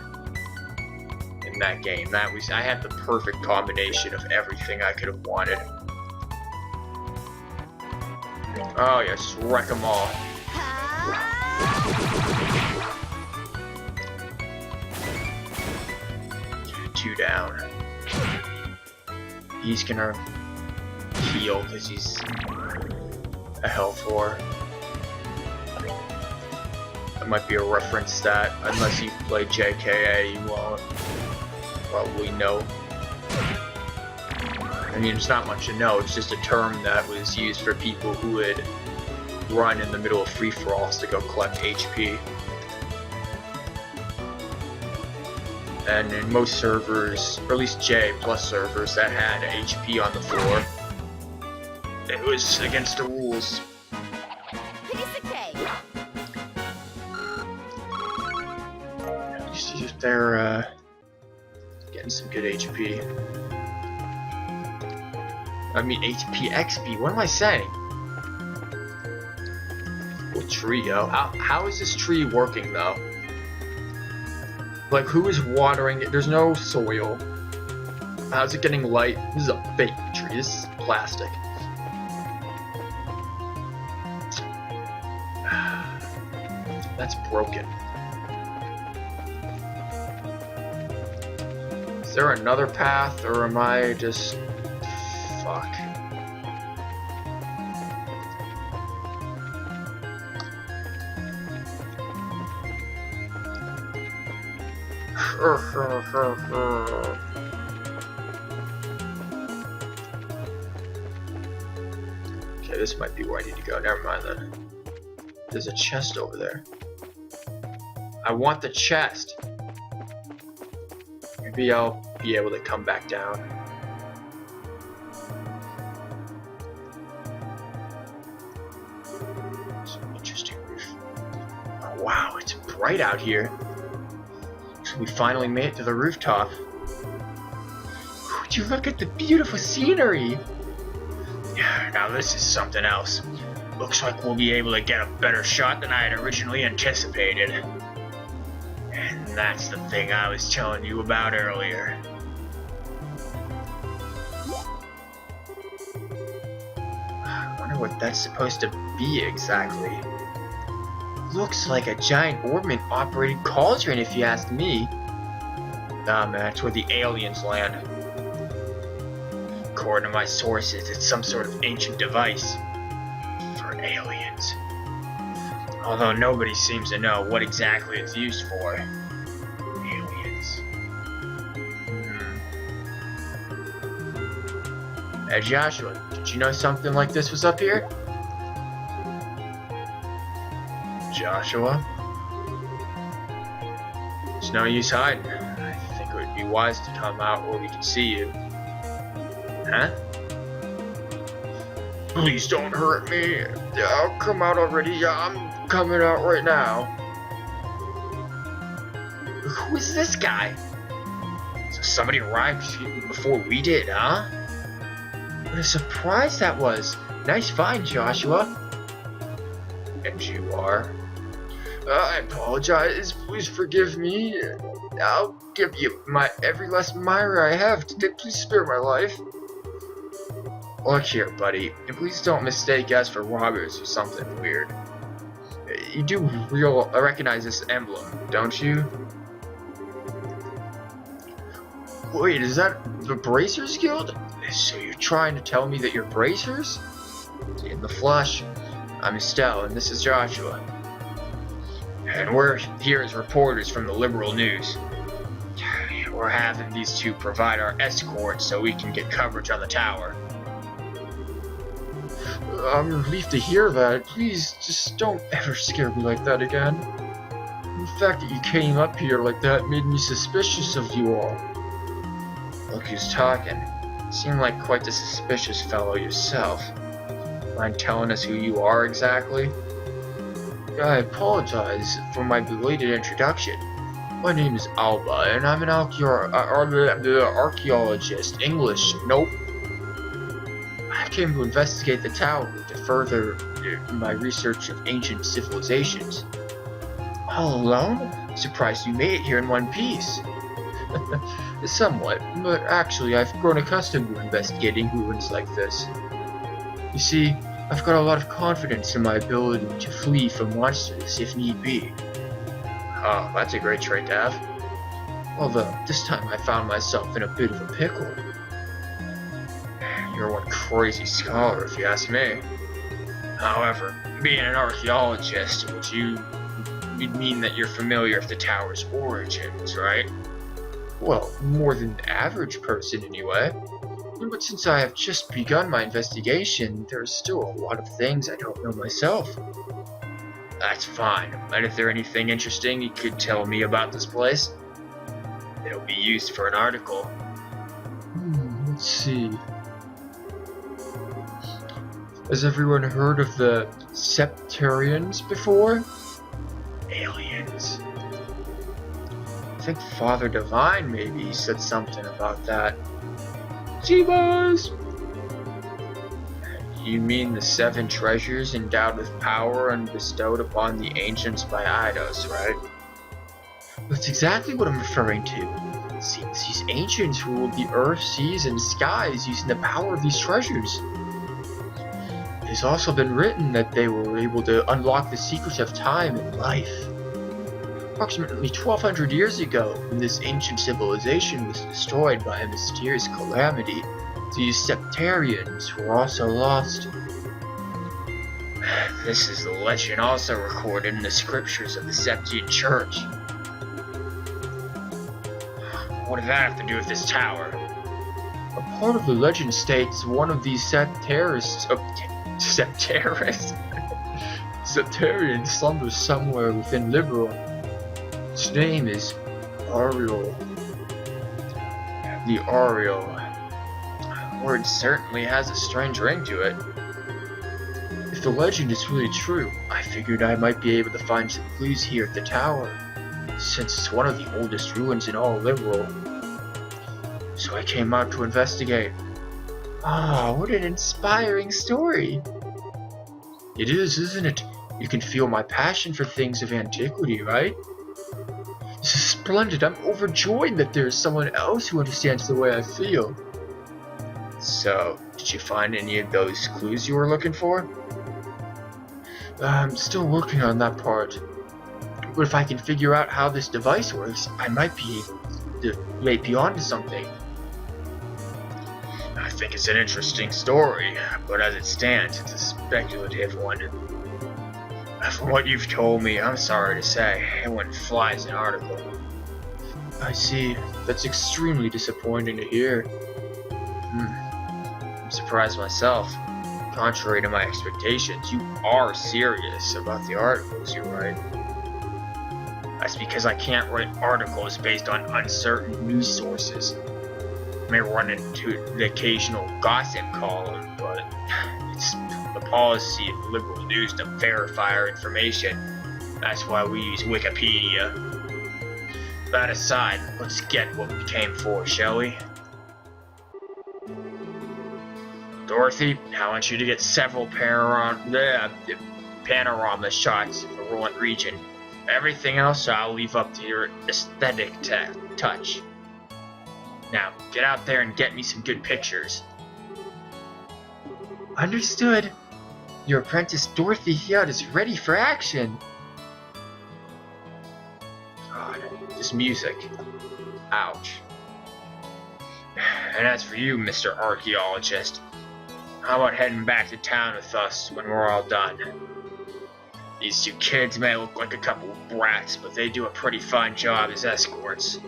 in that game. I had the perfect combination of everything I could have wanted. Oh yeah, just wreck them all. Two down. He's gonna heal because he's a health 4. That might be a reference stat. Unless you play JKA, you won't probably know. I mean, it's not much to know. It's just a term that was used for people who would run in the middle of free-for-alls to go collect HP. And in most servers, or at least J+ servers that had HP on the floor, it was against the rules. Piece of cake. At least if they're getting some good HP. I mean HP XP. What am I saying? What tree, yo? How is this tree working though? Like, who is watering it? There's no soil. How's it getting light? This is a fake tree. This is plastic. That's broken. Is there another path, or am I just... Fuck. Okay, this might be where I need to go. Never mind then. There's a chest over there. I want the chest. Maybe I'll be able to come back down. Some interesting roof. Oh, wow, it's bright out here. So we finally made it to the rooftop. Would you look at the beautiful scenery? Yeah, now this is something else. Looks like we'll be able to get a better shot than I had originally anticipated. And that's the thing I was telling you about earlier. I wonder what that's supposed to be exactly. Looks like a giant Ornament-operated cauldron, if you ask me. Nah, man, that's where the aliens land. According to my sources, it's some sort of ancient device for aliens. Although nobody seems to know what exactly it's used for. Aliens. Hey Joshua, did you know something like this was up here? Joshua? There's no use hiding. I think it would be wise to come out where we can see you. Huh? Please don't hurt me. I'll come out already. Yeah, I'm coming out right now. Who is this guy? So somebody arrived before we did, huh? What a surprise that was. Nice find, Joshua. And you are? I apologize. Please forgive me. I'll give you my every last mire I have. Please spare my life. Look here, buddy. And please don't mistake us for robbers or something weird. You do recognize this emblem, don't you? Wait, is that the Bracers Guild? So you're trying to tell me that you're Bracers? In the flesh, I'm Estelle, and this is Joshua. And we're here as reporters from the Liberal News. We're having these two provide our escort so we can get coverage on the tower. I'm relieved to hear that. Please, just don't ever scare me like that again. The fact that you came up here like that made me suspicious of you all. Look who's talking. You seem like quite the suspicious fellow yourself. Mind telling us who you are exactly? I apologize for my belated introduction. My name is Alba, and I'm an archaeologist. English, nope. I came to investigate the tower to further my research of ancient civilizations. All alone? Surprised you made it here in one piece. Somewhat, but actually I've grown accustomed to investigating ruins like this. You see, I've got a lot of confidence in my ability to flee from monsters if need be. Oh, that's a great trait to have. Although, this time I found myself in a bit of a pickle. You're one crazy scholar, if you ask me. However, being an archaeologist, would mean that you're familiar with the tower's origins, right? Well, more than the average person anyway. But since I have just begun my investigation, there's still a lot of things I don't know myself. That's fine, but if there's anything interesting you could tell me about this place, it'll be used for an article. Let's see. Has everyone heard of the Septarians before? Aliens. I think Father Divine maybe said something about that. G-Boys! You mean the 7 treasures endowed with power and bestowed upon the ancients by Eidos, right? That's exactly what I'm referring to. It seems these ancients ruled the earth, seas, and skies using the power of these treasures. It has also been written that they were able to unlock the secrets of time and life. Approximately 1200 years ago, when this ancient civilization was destroyed by a mysterious calamity, these Septarians were also lost. This is the legend also recorded in the scriptures of the Septian Church. What does that have to do with this tower? A part of the legend states one of these Septarians slumbers somewhere within Liberal. Its name is Ariel. The Ariel. Word certainly has a strange ring to it. If the legend is really true, I figured I might be able to find some clues here at the tower, since it's one of the oldest ruins in all Liberal. So I came out to investigate. Ah, what an inspiring story! It is, isn't it? You can feel my passion for things of antiquity, right? This is splendid. I'm overjoyed that there's someone else who understands the way I feel. So, did you find any of those clues you were looking for? I'm still working on that part. But if I can figure out how this device works, I might be able to be onto something. I think it's an interesting story, but as it stands, it's a speculative one. From what you've told me, I'm sorry to say, it wouldn't fly as an article. I see. That's extremely disappointing to hear. I'm surprised myself. Contrary to my expectations, you are serious about the articles you write. That's because I can't write articles based on uncertain news sources. I may run into the occasional gossip column, but it's the policy of Liberal News to verify our information. That's why we use Wikipedia. That aside, let's get what we came for, shall we? Dorothy, I want you to get several panorama shots of the Roland region. Everything else I'll leave up to your aesthetic touch. Now, get out there and get me some good pictures. Understood. Your apprentice Dorothy here is ready for action. God, this music. Ouch. And as for you, Mr. Archaeologist, how about heading back to town with us when we're all done? These two kids may look like a couple of brats, but they do a pretty fine job as escorts.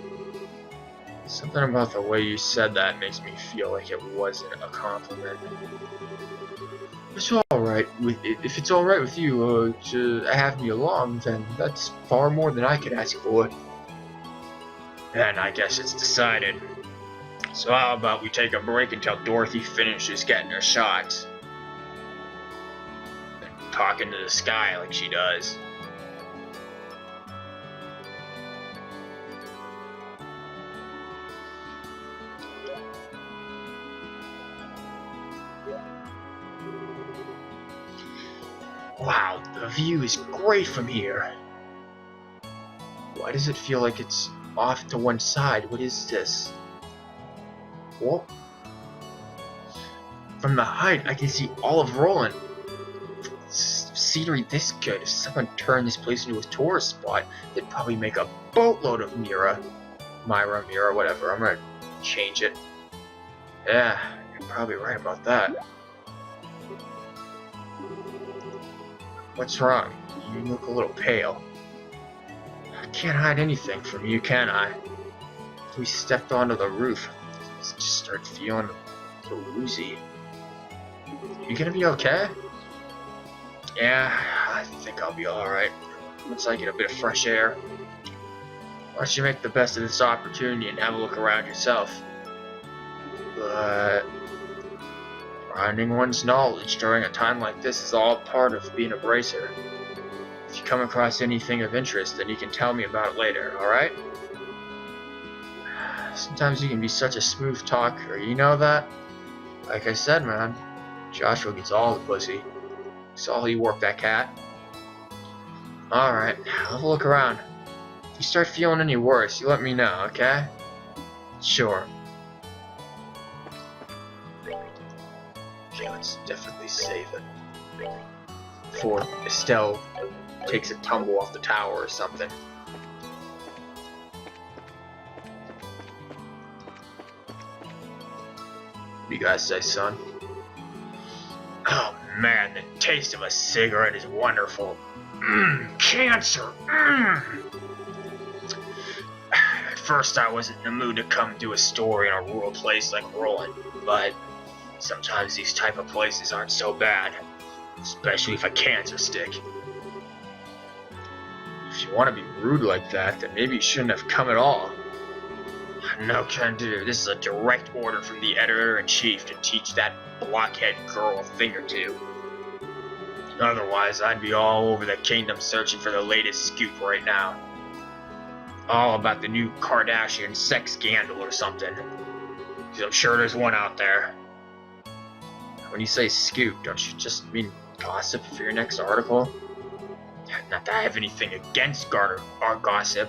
Something about the way you said that makes me feel like it wasn't a compliment. It's alright. If it's alright with you to have me along, then that's far more than I could ask for. Then I guess it's decided. So how about we take a break until Dorothy finishes getting her shots? And talking to the sky like she does. Wow, the view is great from here. Why does it feel like it's off to one side? What is this? Whoa. From the height, I can see all of Roland. Scenery this good. If someone turned this place into a tourist spot, they'd probably make a boatload of Myra, whatever. I'm gonna change it. Yeah, you're probably right about that. What's wrong? You look a little pale. I can't hide anything from you, can I? We stepped onto the roof. Just started feeling a little woozy. You gonna be okay? Yeah, I think I'll be alright. Once I get a bit of fresh air. Why don't you make the best of this opportunity and have a look around yourself? But finding one's knowledge during a time like this is all part of being a bracer. If you come across anything of interest, then you can tell me about it later, alright? Sometimes you can be such a smooth talker, you know that? Like I said, man, Joshua gets all the pussy. Saw how you work that cat. Alright, have a look around. If you start feeling any worse, you let me know, okay? Sure. Okay, let's definitely save it. Before Estelle takes a tumble off the tower or something. What do you guys say, son? Oh man, the taste of a cigarette is wonderful. Cancer! At first I wasn't in the mood to come do a story in a rural place like Roland, but sometimes these type of places aren't so bad, especially if a cancer stick. If you want to be rude like that, then maybe you shouldn't have come at all. No can do. This is a direct order from the editor-in-chief to teach that blockhead girl a thing or two. Otherwise, I'd be all over the kingdom searching for the latest scoop right now. All about the new Kardashian sex scandal or something. Because I'm sure there's one out there. When you say scoop, don't you just mean gossip for your next article? Not that I have anything against gossip,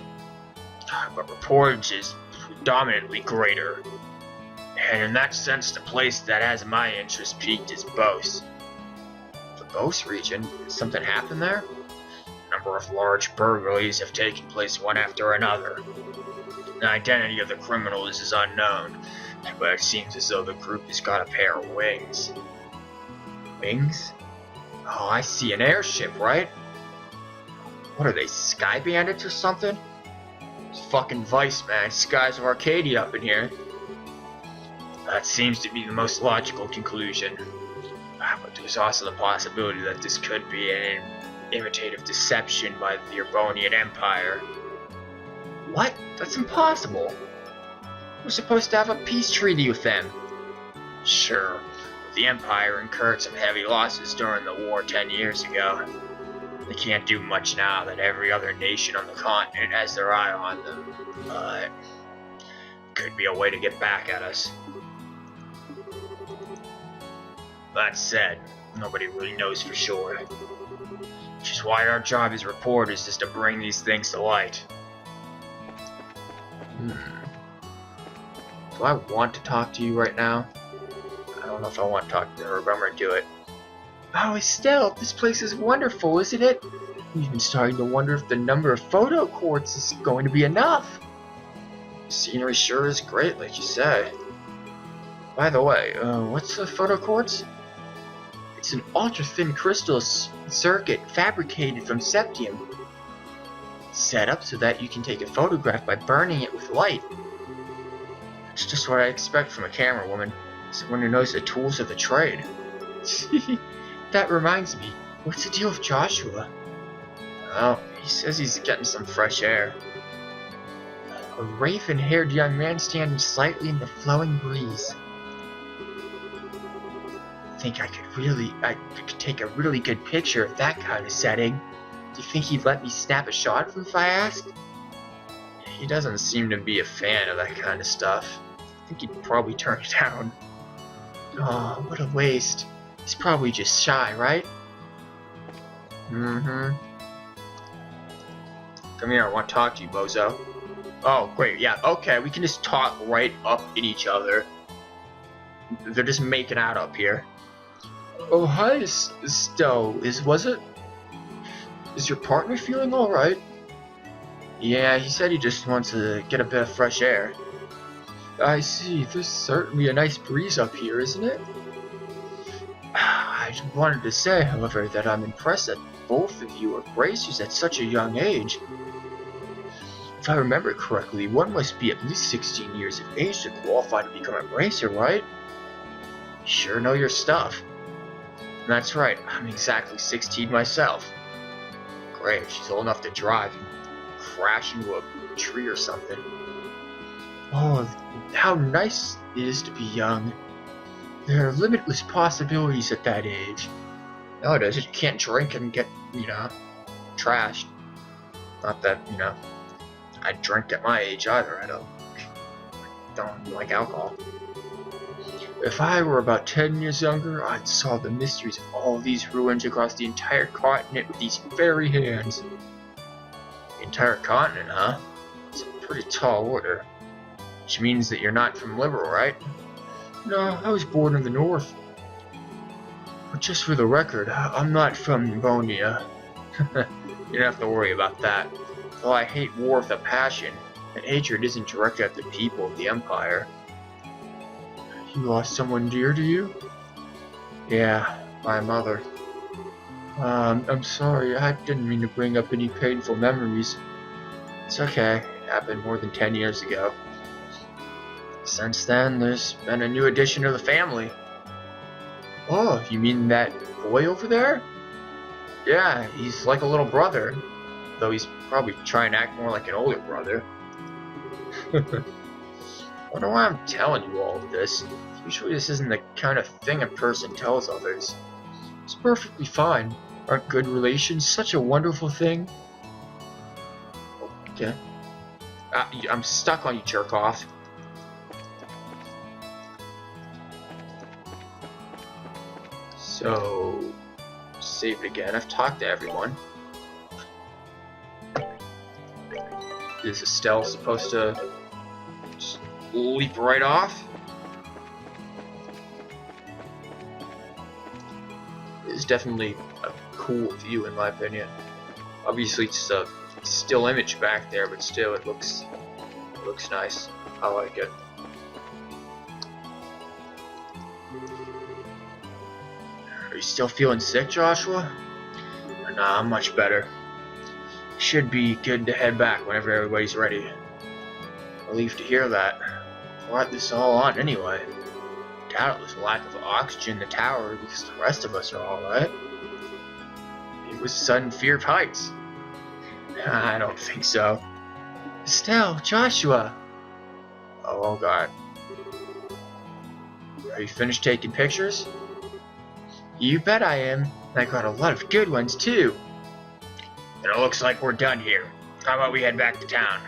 but reportage is predominantly greater. And in that sense, the place that has my interest peaked is Bose. The Bose region? Did something happen there? A number of large burglaries have taken place one after another. The identity of the criminals is unknown, but it seems as though the group has got a pair of wings. Wings? Oh, I see, an airship, right? What are they, sky bandits or something? It's fucking Vice, man. Skies of Arcadia up in here. That seems to be the most logical conclusion. But there's also the possibility that this could be an imitative deception by the Urbonian Empire. What? That's impossible. We're supposed to have a peace treaty with them. Sure, the Empire incurred some heavy losses during the war 10 years ago. They can't do much now that every other nation on the continent has their eye on them. But could be a way to get back at us. That said, nobody really knows for sure. Which is why our job as reporters is to bring these things to light. Do I want to talk to you right now? I don't know if I want to talk to her, but I'm gonna do it. Oh, Estelle, this place is wonderful, isn't it? I'm even starting to wonder if the number of photo courts is going to be enough. The scenery sure is great, like you said. By the way, what's the photo quartz? It's an ultra-thin crystal circuit fabricated from septium. Set up so that you can take a photograph by burning it with light. It's just what I expect from a camera woman. Someone who knows the tools of the trade. That reminds me, what's the deal with Joshua? Well, he says he's getting some fresh air. A raven-haired young man standing slightly in the flowing breeze. I think I could take a really good picture of that kind of setting. Do you think he'd let me snap a shot of him if I asked? He doesn't seem to be a fan of that kind of stuff. I think he'd probably turn it down. Oh, what a waste. He's probably just shy, right? Mm-hmm. Come here, I want to talk to you, bozo. Oh, great, yeah, okay, we can just talk right up in each other. They're just making out up here. Oh, hi, Stowe. Was it? Is your partner feeling alright? Yeah, he said he just wants to get a bit of fresh air. I see, there's certainly a nice breeze up here, isn't it? I wanted to say, however, that I'm impressed that both of you are racers at such a young age. If I remember correctly, one must be at least 16 years of age to qualify to become a racer, right? You sure know your stuff. That's right, I'm exactly 16 myself. Great, she's old enough to drive and crash into a tree or something. Oh, how nice it is to be young. There are limitless possibilities at that age. No, it isn't. You can't drink and get, trashed. Not that, I drink at my age either. I don't like alcohol. If I were about 10 years younger, I'd solve the mysteries of all these ruins across the entire continent with these very hands. The entire continent, huh? It's a pretty tall order. Which means that you're not from Liberal, right? No, I was born in the north. But just for the record, I'm not from Livonia. You don't have to worry about that. Though I hate war with a passion, and hatred isn't directed at the people of the Empire. You lost someone dear to you? Yeah, my mother. I'm sorry, I didn't mean to bring up any painful memories. It's okay, it happened more than 10 years ago. Since then, there's been a new addition to the family. Oh, you mean that boy over there? Yeah, he's like a little brother. Though he's probably trying to act more like an older brother. I wonder why I'm telling you all of this. Usually this isn't the kind of thing a person tells others. It's perfectly fine. Aren't good relations such a wonderful thing? Okay. I'm stuck on you, jerk off. So, save it again. I've talked to everyone. Is Estelle supposed to just leap right off? It's definitely a cool view in my opinion. Obviously it's a still image back there, but still it looks nice. I like it. Are you still feeling sick, Joshua? Nah, I'm much better. Should be good to head back whenever everybody's ready. Relieved to hear that. Brought this all on anyway. Doubt it was lack of oxygen in the tower because the rest of us are alright. It was sudden fear of heights. I don't think so. Estelle, Joshua! Oh god. Are you finished taking pictures? You bet I am. I got a lot of good ones too. And it looks like we're done here. How about we head back to town?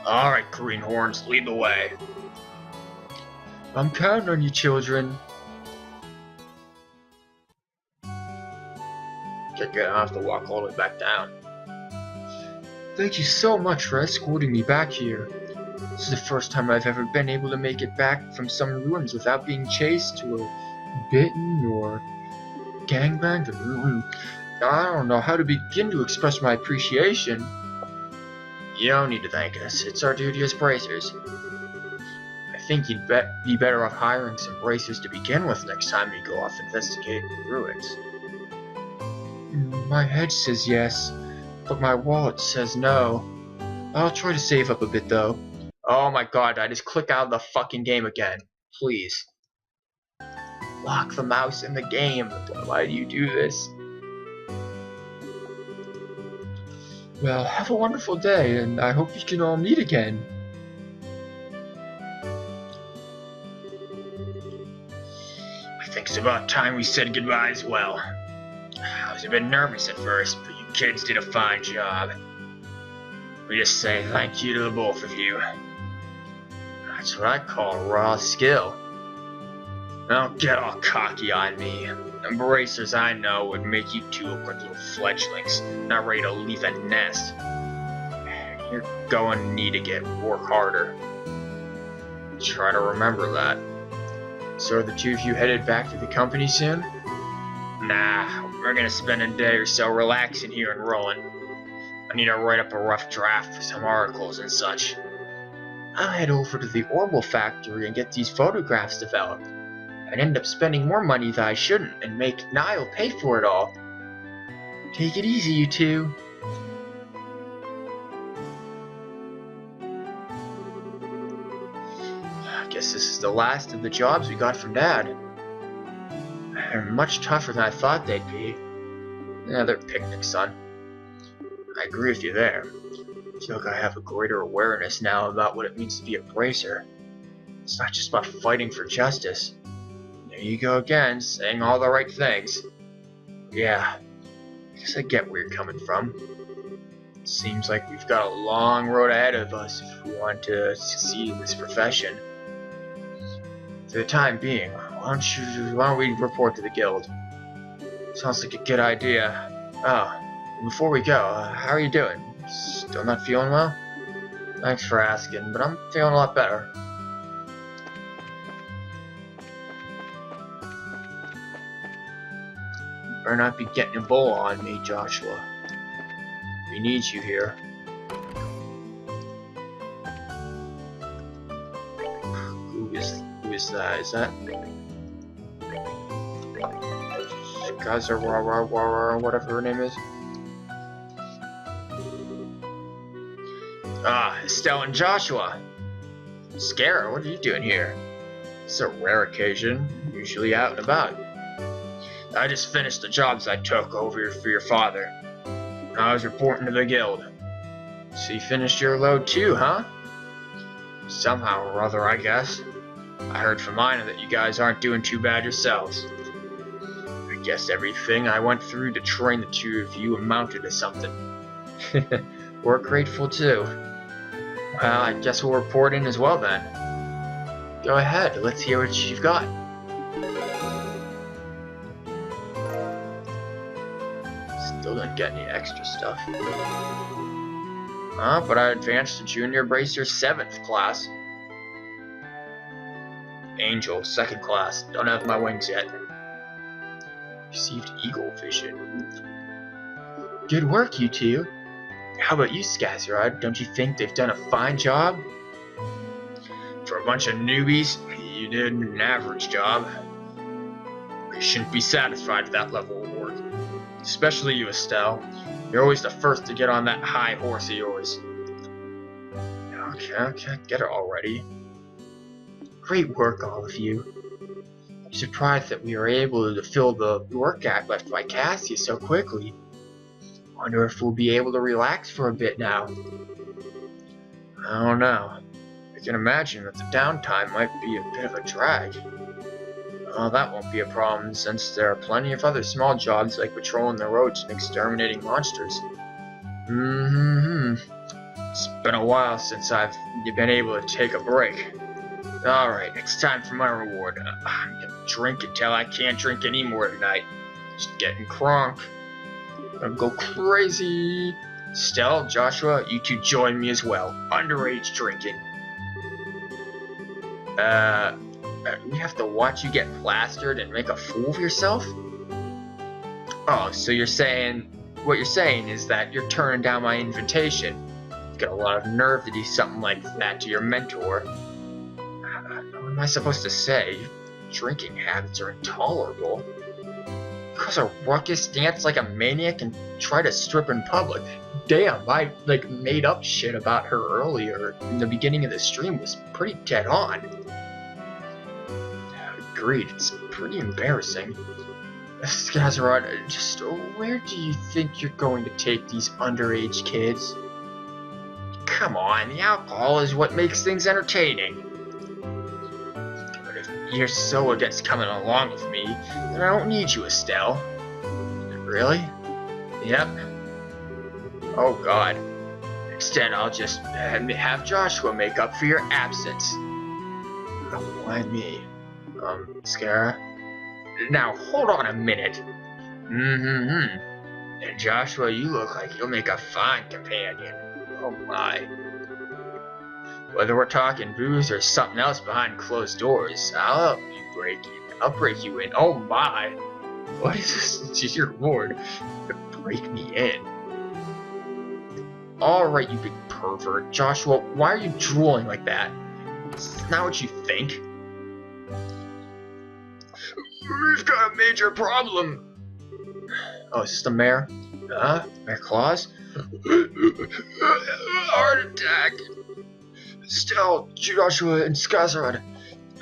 Alright, greenhorns, lead the way. I'm counting on you, children. Okay, I'll have to walk all the way back down. Thank you so much for escorting me back here. This is the first time I've ever been able to make it back from some ruins without being chased or bitten or gangbanged. I don't know how to begin to express my appreciation. You don't need to thank us. It's our duty as bracers. I think you'd be better off hiring some bracers to begin with next time you go off investigating the ruins. My head says yes, but my wallet says no. I'll try to save up a bit though. Oh my god, I just click out of the fucking game again. Please. Lock the mouse in the game. Why do you do this? Well, have a wonderful day, and I hope you can all meet again. I think it's about time we said goodbye as well. I was a bit nervous at first, but you kids did a fine job. We just say thank you to the both of you. That's what I call raw skill. Don't get all cocky on me. The bracers I know would make you two look like little fledglings, not ready to leave a nest. You're going to need to work harder. Try to remember that. So are the two of you headed back to the company soon? Nah, we're gonna spend a day or so relaxing here in Rowan. I need to write up a rough draft for some articles and such. I'll head over to the Orbital factory and get these photographs developed. I'd end up spending more money than I shouldn't and make Niall pay for it all. Take it easy, you two. I guess this is the last of the jobs we got from Dad. They're much tougher than I thought they'd be. Yeah, they're picnics, son. I agree with you there. I feel like I have a greater awareness now about what it means to be a bracer. It's not just about fighting for justice. There you go again, saying all the right things. Yeah, I guess I get where you're coming from. It seems like we've got a long road ahead of us if we want to succeed in this profession. For the time being, why don't we report to the guild? Sounds like a good idea. Oh, before we go, how are you doing? Still not feeling well? Thanks for asking, but I'm feeling a lot better. Better not be getting a bull on me, Joshua. We need you here. Who is that? Is that Gaza whatever her name is? Ah, Estelle and Joshua. Scara, what are you doing here? It's a rare occasion. Usually out and about. I just finished the jobs I took over for your father. I was reporting to the guild. So you finished your load too, huh? Somehow or other, I guess. I heard from Ina that you guys aren't doing too bad yourselves. I guess everything I went through to train the two of you amounted to something. We're grateful too. Well, I guess we'll report in as well then. Go ahead, let's hear what you've got. Still didn't get any extra stuff. But I advanced to Junior Bracer 7th class. Angel, 2nd class. Don't have my wings yet. Received Eagle Vision. Good work, you two. How about you, Skazerod? Don't you think they've done a fine job? For a bunch of newbies, you did an average job. You shouldn't be satisfied with that level of work. Especially you, Estelle. You're always the first to get on that high horse of yours. Okay, get it already. Great work, all of you. I'm surprised that we were able to fill the work gap left by Cassia so quickly. Wonder if we'll be able to relax for a bit now. I don't know. I can imagine that the downtime might be a bit of a drag. Well, that won't be a problem since there are plenty of other small jobs like patrolling the roads and exterminating monsters. It's been a while since I've been able to take a break. Alright, it's time for my reward. I'm gonna drink until I can't drink anymore tonight. Just getting crunk. I'm gonna go crazy. Stell, Joshua, you two join me as well. Underage drinking. We have to watch you get plastered and make a fool of yourself? Oh, so what you're saying is that you're turning down my invitation. You've got a lot of nerve to do something like that to your mentor. What am I supposed to say? Drinking habits are intolerable. Cause a ruckus, dance like a maniac, and try to strip in public. Damn, I made up shit about her earlier in the beginning of the stream was pretty dead on. Agreed, it's pretty embarrassing. Skazarod, just where do you think you're going to take these underage kids? Come on, the alcohol is what makes things entertaining. But if you're so against coming along with me, then I don't need you, Estelle. Really? Yep. Oh god. Instead, I'll just have Joshua make up for your absence. Why me? Scara? Now, hold on a minute. And Joshua, you look like you'll make a fine companion. Oh my. Whether we're talking booze or something else behind closed doors, I'll break you in. Oh my. What is this? It's your word. Break me in. Alright, you big pervert. Joshua, why are you drooling like that? It's not what you think. We've got a major problem. Oh, is this the mayor? Mayor Claus? Heart attack. Still, Joshua and Skazarod,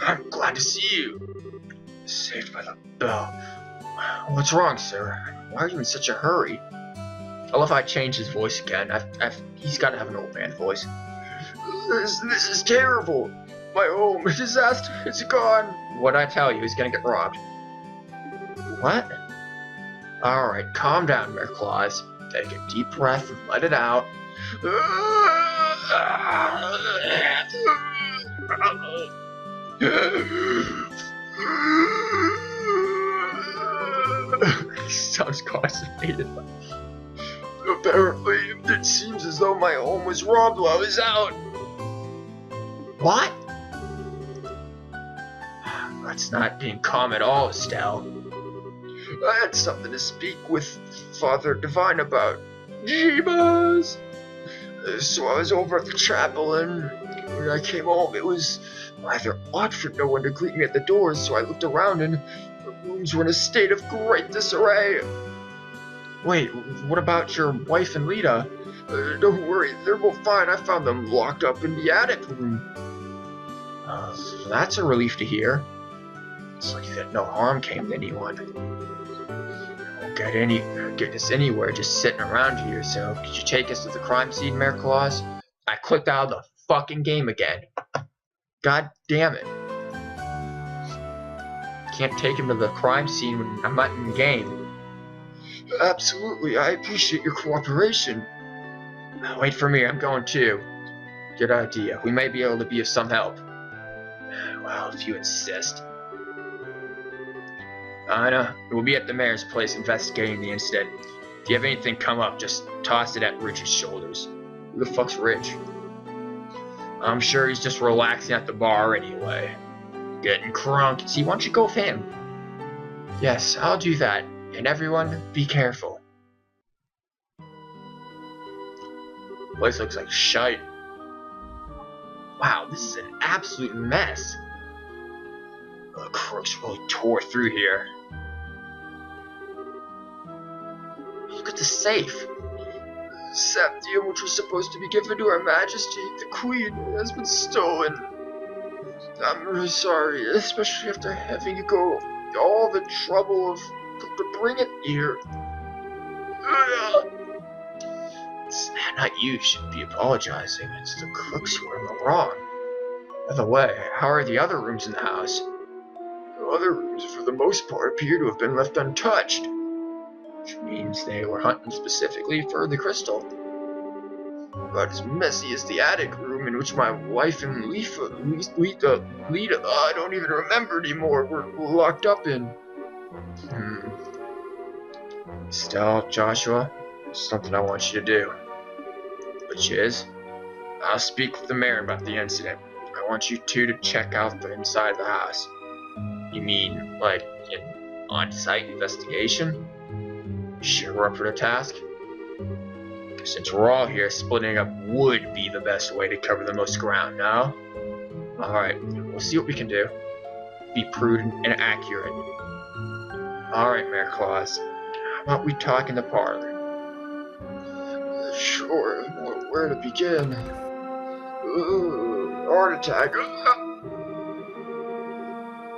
I'm glad to see you. Saved by the bell. What's wrong, sir? Why are you in such a hurry? I love how I changed his voice again. He's got to have an old man voice. This is terrible. My home, a disaster, it's gone. What'd I tell you? He's gonna get robbed. What? Alright, calm down, Mayor Claus. Take a deep breath and let it out. Sounds constipated. Apparently, it seems as though my home was robbed while I was out. What? That's not being calm at all, Estelle. I had something to speak with Father Divine about. Jeebus! So I was over at the chapel, and when I came home, it was rather odd for no one to greet me at the doors, so I looked around, and the rooms were in a state of great disarray. Wait, what about your wife and Lita? Don't worry, they're both fine. I found them locked up in the attic room. So that's a relief to hear. It's like that no harm came to anyone. Won't get us anywhere just sitting around here, so could you take us to the crime scene, Mayor Claus? I clicked out of the fucking game again. God damn it. Can't take him to the crime scene when I'm not in game. Absolutely, I appreciate your cooperation. Wait for me, I'm going too. Good idea. We may be able to be of some help. Well, if you insist. Anna, we'll be at the mayor's place investigating the incident. If you have anything come up, just toss it at Rich's shoulders. Who the fuck's Rich? I'm sure he's just relaxing at the bar anyway. Getting crunk. See, why don't you go with him? Yes, I'll do that. And everyone, be careful. The place looks like shite. Wow, this is an absolute mess. The crooks really tore through here. Look at the safe. The septium, which was supposed to be given to Her Majesty, the Queen, has been stolen. I'm really sorry, especially after having to go all the trouble to bring it here. It's not you should be apologizing. It's the crooks who are in the wrong. By the way, how are the other rooms in the house? The other rooms, for the most part, appear to have been left untouched, which means they were hunting specifically for the crystal. About as messy as the attic room in which my wife and Lita, I don't even remember anymore, were locked up in. Still, Joshua, there's something I want you to do. Which is, I'll speak with the mayor about the incident. I want you two to check out the inside of the house. You mean, like, an on-site investigation? You sure we're up for the task? Since we're all here, splitting up would be the best way to cover the most ground, no? Alright, we'll see what we can do. Be prudent and accurate. Alright, Mayor Claus. How about we talk in the parlor? Sure, where to begin? Ooh, heart attack.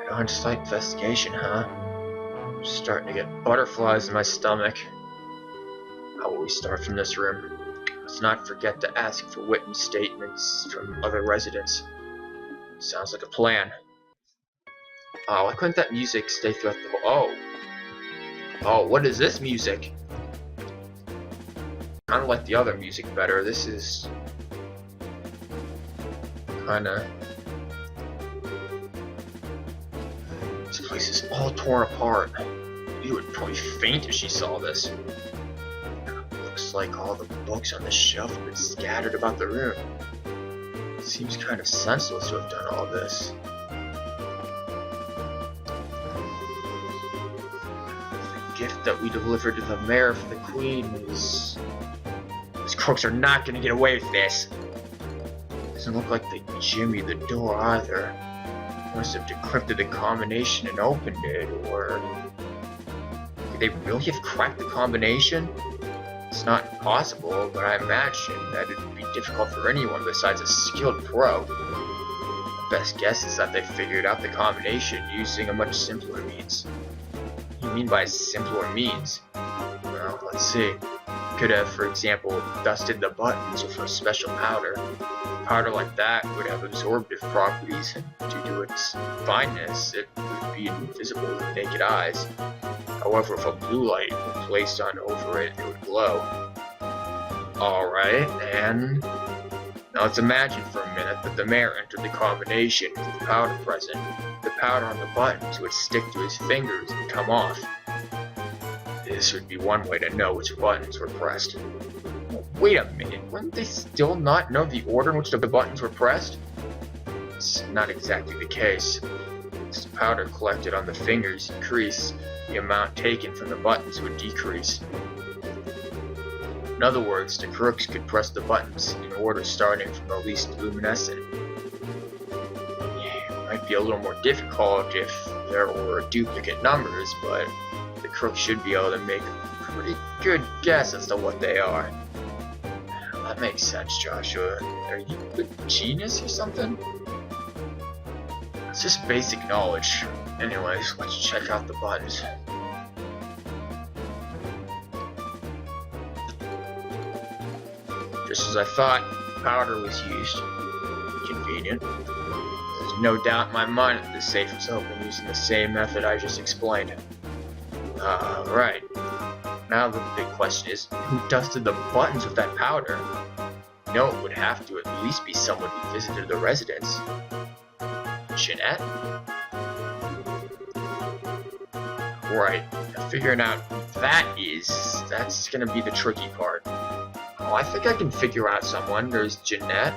An on-site investigation, huh? I'm starting to get butterflies in my stomach. How will we start from this room? Let's not forget to ask for witness statements from other residents. Sounds like a plan. Oh, why couldn't that music stay throughout the whole... Oh, what is this music? I don't like the other music better. This is... kinda... This place is all torn apart. You would probably faint if she saw this. Looks like all the books on the shelf have been scattered about the room. Seems kind of senseless to have done all this. The gift that we delivered to the mayor for the queen is... These crooks are not gonna get away with this. Doesn't look like they jimmied the door either. Must have decrypted the combination and opened it, or... Could they really have cracked the combination? It's not impossible, but I imagine that it would be difficult for anyone besides a skilled pro. The best guess is that they figured out the combination using a much simpler means. What do you mean by simpler means? Well, let's see. Could have, for example, dusted the buttons with a special powder. Powder like that would have absorptive properties, and due to its fineness, it would be invisible with naked eyes. However, if a blue light were placed on over it, it would glow. Alright, and now let's imagine for a minute that the mayor entered the combination with the powder present. The powder on the buttons would stick to his fingers and come off. This would be one way to know which buttons were pressed. Wait a minute, wouldn't they still not know the order in which the buttons were pressed? It's not exactly the case. As the powder collected on the fingers increased, the amount taken from the buttons would decrease. In other words, the crooks could press the buttons in order starting from the least luminescent. Yeah, it might be a little more difficult if there were duplicate numbers, but the crooks should be able to make a pretty good guess as to what they are. That makes sense, Joshua. Are you a genius or something? It's just basic knowledge. Anyways, let's check out the buttons. Just as I thought, powder was used. Convenient. There's no doubt in my mind that the safe was opened using the same method I just explained. Right. Now the big question is, who dusted the buttons with that powder? No, it would have to at least be someone who visited the residence. Jeanette? Right, figuring out who that is, that's gonna be the tricky part. Oh, I think I can figure out someone. There's Jeanette.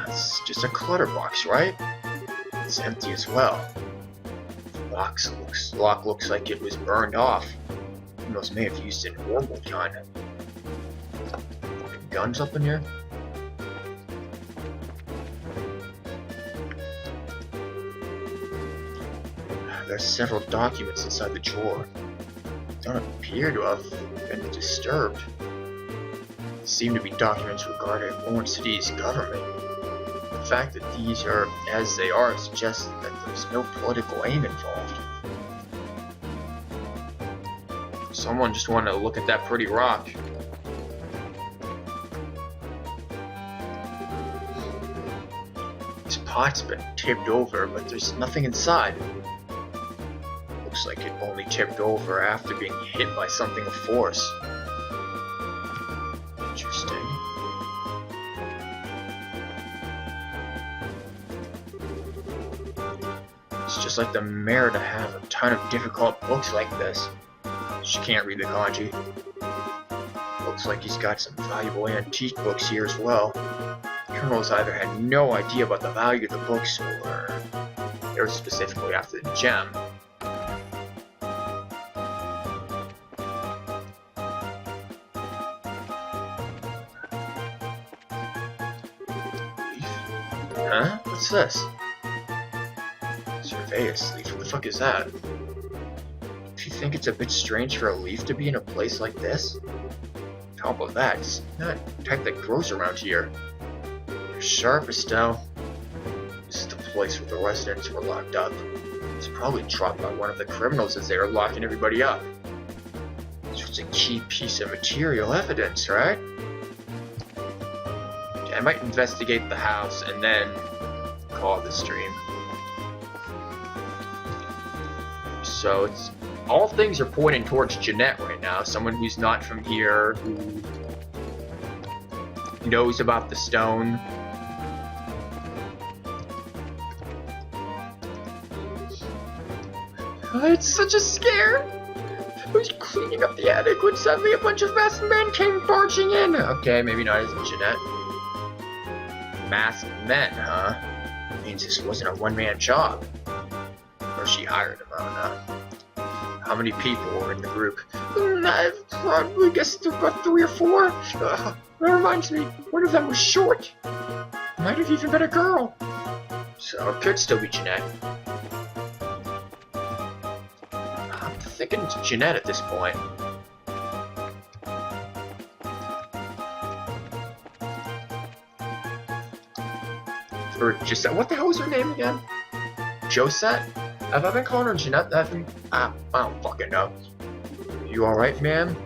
It's just a clutter box, right? It's empty as well. The lock looks like it was burned off. Criminals may have used an horrible gun. Guns up in here? There's several documents inside the drawer. Don't appear to have been disturbed. They seem to be documents regarding Orange City's government. The fact that these are as they are suggests that there's no political aim involved. Someone just wanted to look at that pretty rock. This pot's been tipped over, but there's nothing inside. Looks like it only tipped over after being hit by something of force. Interesting. It's just like the mayor to have a ton of difficult books like this. She can't read the kanji. Looks like he's got some valuable antique books here as well. Criminals either had no idea about the value of the books or they were specifically after the gem. Huh? What's this? Surveillance leaf? What the fuck is that? Do you think it's a bit strange for a leaf to be in a place like this? On top of that, it's not the type that grows around here. You're sharp, Estelle. This is the place where the residents were locked up. It's probably dropped by one of the criminals as they were locking everybody up. So it's a key piece of material evidence, right? Okay, I might investigate the house and then call the stream. So it's all things are pointing towards Jeanette right now, someone who's not from here, who knows about the stone. It's such a scare! I was cleaning up the attic when suddenly a bunch of masked men came barging in! Okay, maybe not as Jeanette. Masked men, huh? Means this wasn't a one-man job. Or she hired him, I don't know. How many people were in the group? I probably guess there were about 3 or 4. That reminds me, one of them was short. Might have even been a girl. So it could still be Jeanette. I'm thinking it's Jeanette at this point. Or Gisette. What the hell was her name again? Josette? Have I been calling her Jeanette? I don't fucking know. You alright, ma'am?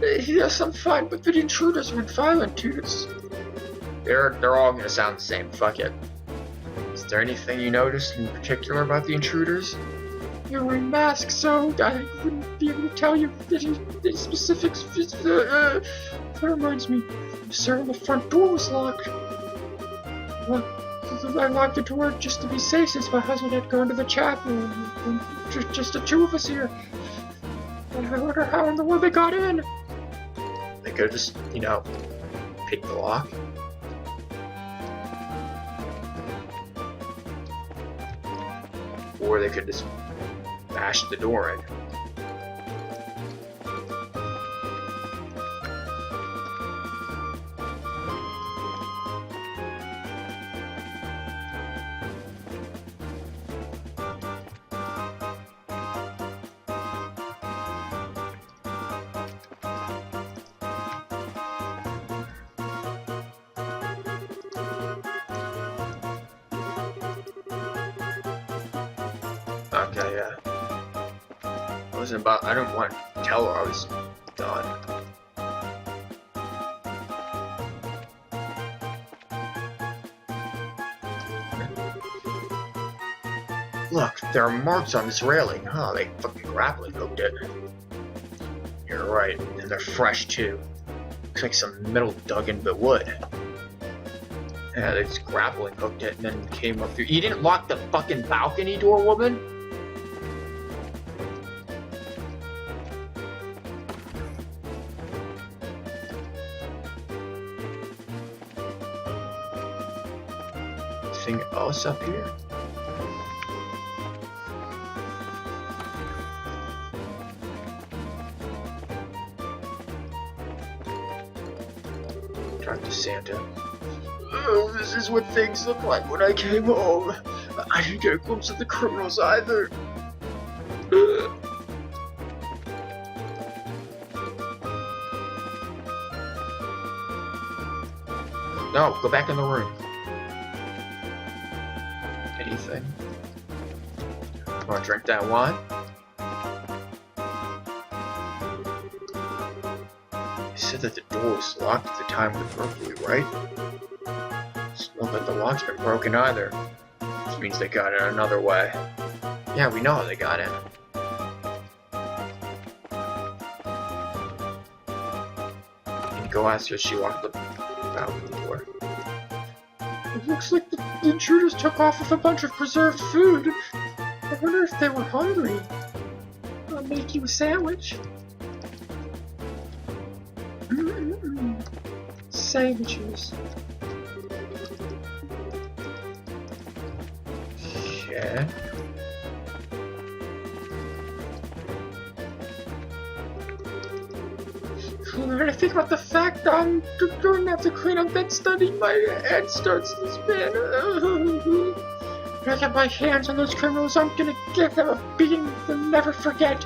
Yes, I'm fine, but the intruders were violent, dudes. They're all gonna sound the same. Fuck it. Is there anything you noticed in particular about the intruders? You're wearing masks, so I wouldn't be able to tell you any specifics. That reminds me, sir, the front door was locked. Well, I locked the door just to be safe since my husband had gone to the chapel, and just the 2 of us here. And I wonder how in the world they got in. They could have just, picked the lock. Or they could just bash the door in. Okay, yeah. I don't want to tell her I was done. Look, there are marks on this railing. Huh, they fucking grappling hooked it. You're right, and they're fresh too. Looks like some metal dug into the wood. Yeah, they just grappling hooked it and then came up through. You didn't lock the fucking balcony door, woman? Anything else up here? Talk to Santa. Oh, this is what things look like when I came home. I didn't get a glimpse of the criminals either. No, go back in the room. Anything? Want to drink that wine? You said that the door was locked at the time of the burglary, right? Doesn't look like the lock's been broken either. Which means they got in another way. Yeah, we know how they got in. And go ask her if she locked the balcony door. looks like the intruders took off with a bunch of preserved food. I wonder if they were hungry. I'll make you a sandwich. Sandwiches. Yeah. When I think about the fact I'm going to have to clean up that study, my head starts to spin. When I get my hands on those criminals, I'm gonna give them a beating they'll never forget.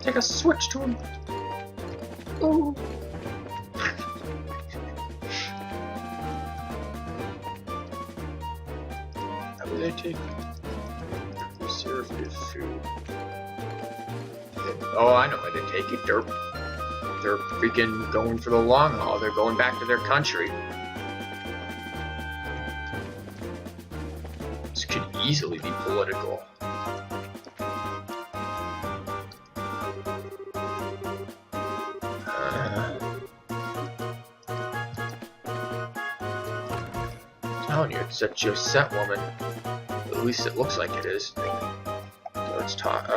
Take a switch to them. Oh. How do they take preservative food? Oh, I know why they take it. They're freaking going for the long haul. They're going back to their country. This could easily be political. I'm telling you, it's a Josette woman. At least it looks like it is. Let's talk to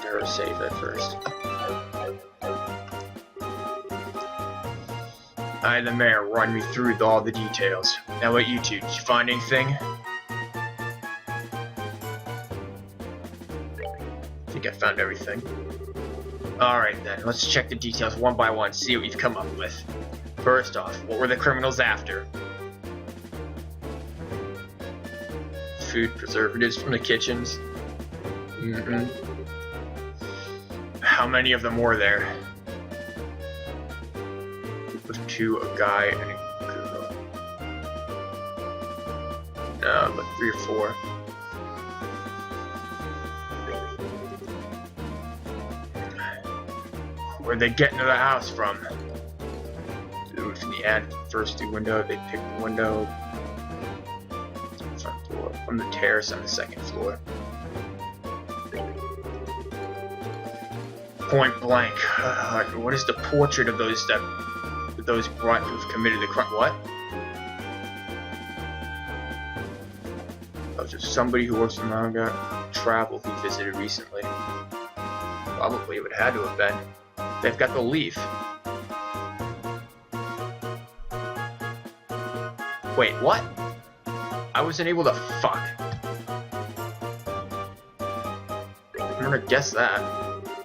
her safe at first. Hi, the mayor. Run me through all the details. Now, what you two? Did you find anything? I think I found everything. Alright then, let's check the details one by one, see what you've come up with. First off, what were the criminals after? Food preservatives from the kitchens. How many of them were there? Group of two, a guy, and a girl. No, but 3 or 4. Where'd they get into the house from? Dude, from the ad, first the window, they picked the window. Front door, from the terrace on the 2nd floor. Point blank. What is the portrait of those brought who've committed the crime? What? Oh, just somebody who works for manga travel who visited recently. Probably it would have had to have been. They've got the leaf. Wait, what? I wasn't able to fuck. I'm gonna guess that.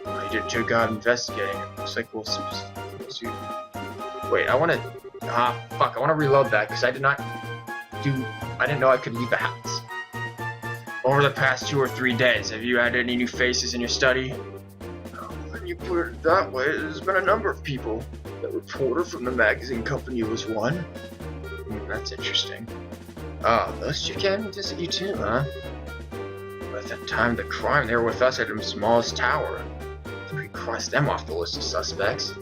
I did took out investigating. Looks like we'll see. Wait, I wanna. Fuck, I wanna reload that because I didn't know I could leave the house. Over the past 2 or 3 days, have you had any new faces in your study? When you put it that way, there's been a number of people. The reporter from the magazine company was one. That's interesting. Oh, those two came to visit you too, huh? But at the time of the crime, they were with us at the smallest tower. We crossed them off the list of suspects.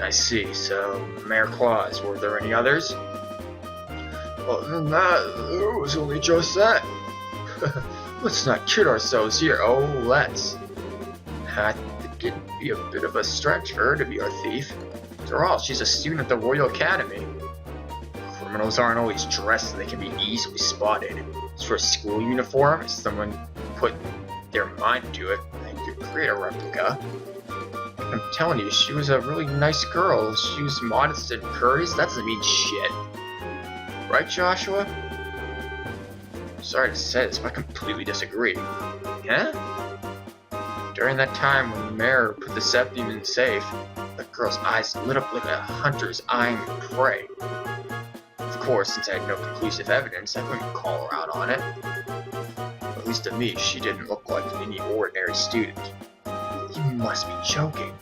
I see, so Mayor Claus, were there any others? Other than that, there was only Josette. Let's not kid ourselves here. Oh, let's. I think it'd be a bit of a stretch for her to be our thief. After all, she's a student at the Royal Academy. Criminals aren't always dressed so they can be easily spotted. As for a school uniform, if someone put their mind to it, they could create a replica. I'm telling you, she was a really nice girl. She was modest and courteous. That doesn't mean shit. Right, Joshua? Sorry to say this, but I completely disagree. Huh? During that time when the mayor put the septum in the safe, the girl's eyes lit up like a hunter's eyeing prey. Of course, since I had no conclusive evidence, I couldn't call her out on it. At least to me, she didn't look like any ordinary student. You must be joking.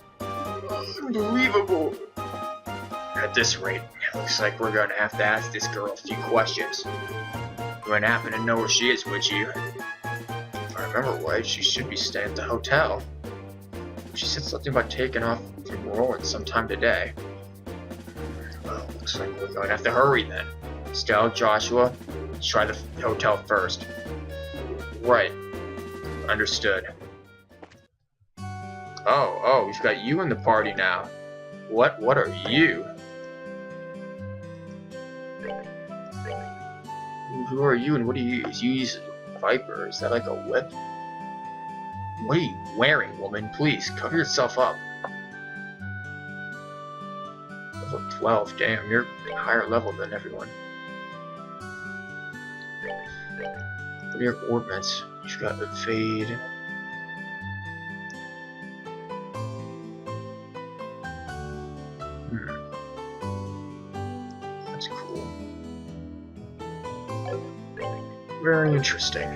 Unbelievable. At this rate, it looks like we're gonna have to ask this girl a few questions. You wouldn't happen to know where she is, would you? If I remember right, she should be staying at the hotel. She said something about taking off from Rowan sometime today. Well, looks like we're going to have to hurry then. Still, Joshua, let's try the hotel first. Right. Understood. Oh, we've got you in the party now. What are you? Who are you and what do you use? You use Viper. Is that like a whip? What are you wearing, woman? Please, cover yourself up. Level 12, damn, you're higher level than everyone. What are your ornaments? You've got the fade. That's cool. Very interesting.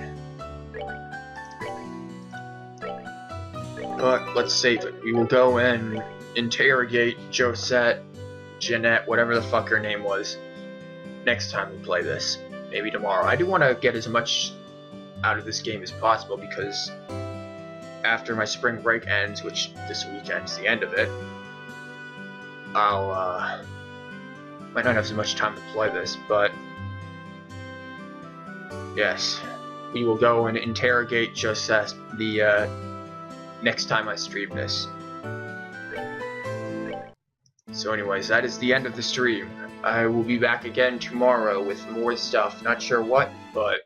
But let's save it. We will go and interrogate Josette, Jeanette, whatever the fuck her name was, next time we play this. Maybe tomorrow. I do want to get as much out of this game as possible because after my spring break ends, which this weekend's the end of it, I'll might not have so much time to play this, but yes, we will go and interrogate Josette the next time I stream this. So anyways, that is the end of the stream. I will be back again tomorrow with more stuff. Not sure what, but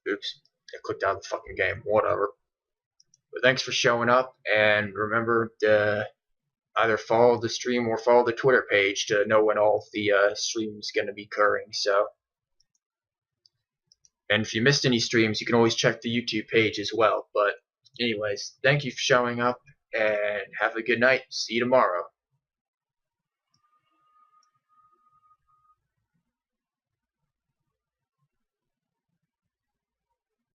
oops, I clicked out of the fucking game. Whatever. But thanks for showing up, and remember to either follow the stream or follow the Twitter page to know when all of the streams gonna be occurring. So, and if you missed any streams, you can always check the YouTube page as well. But anyways, thank you for showing up, and have a good night. See you tomorrow.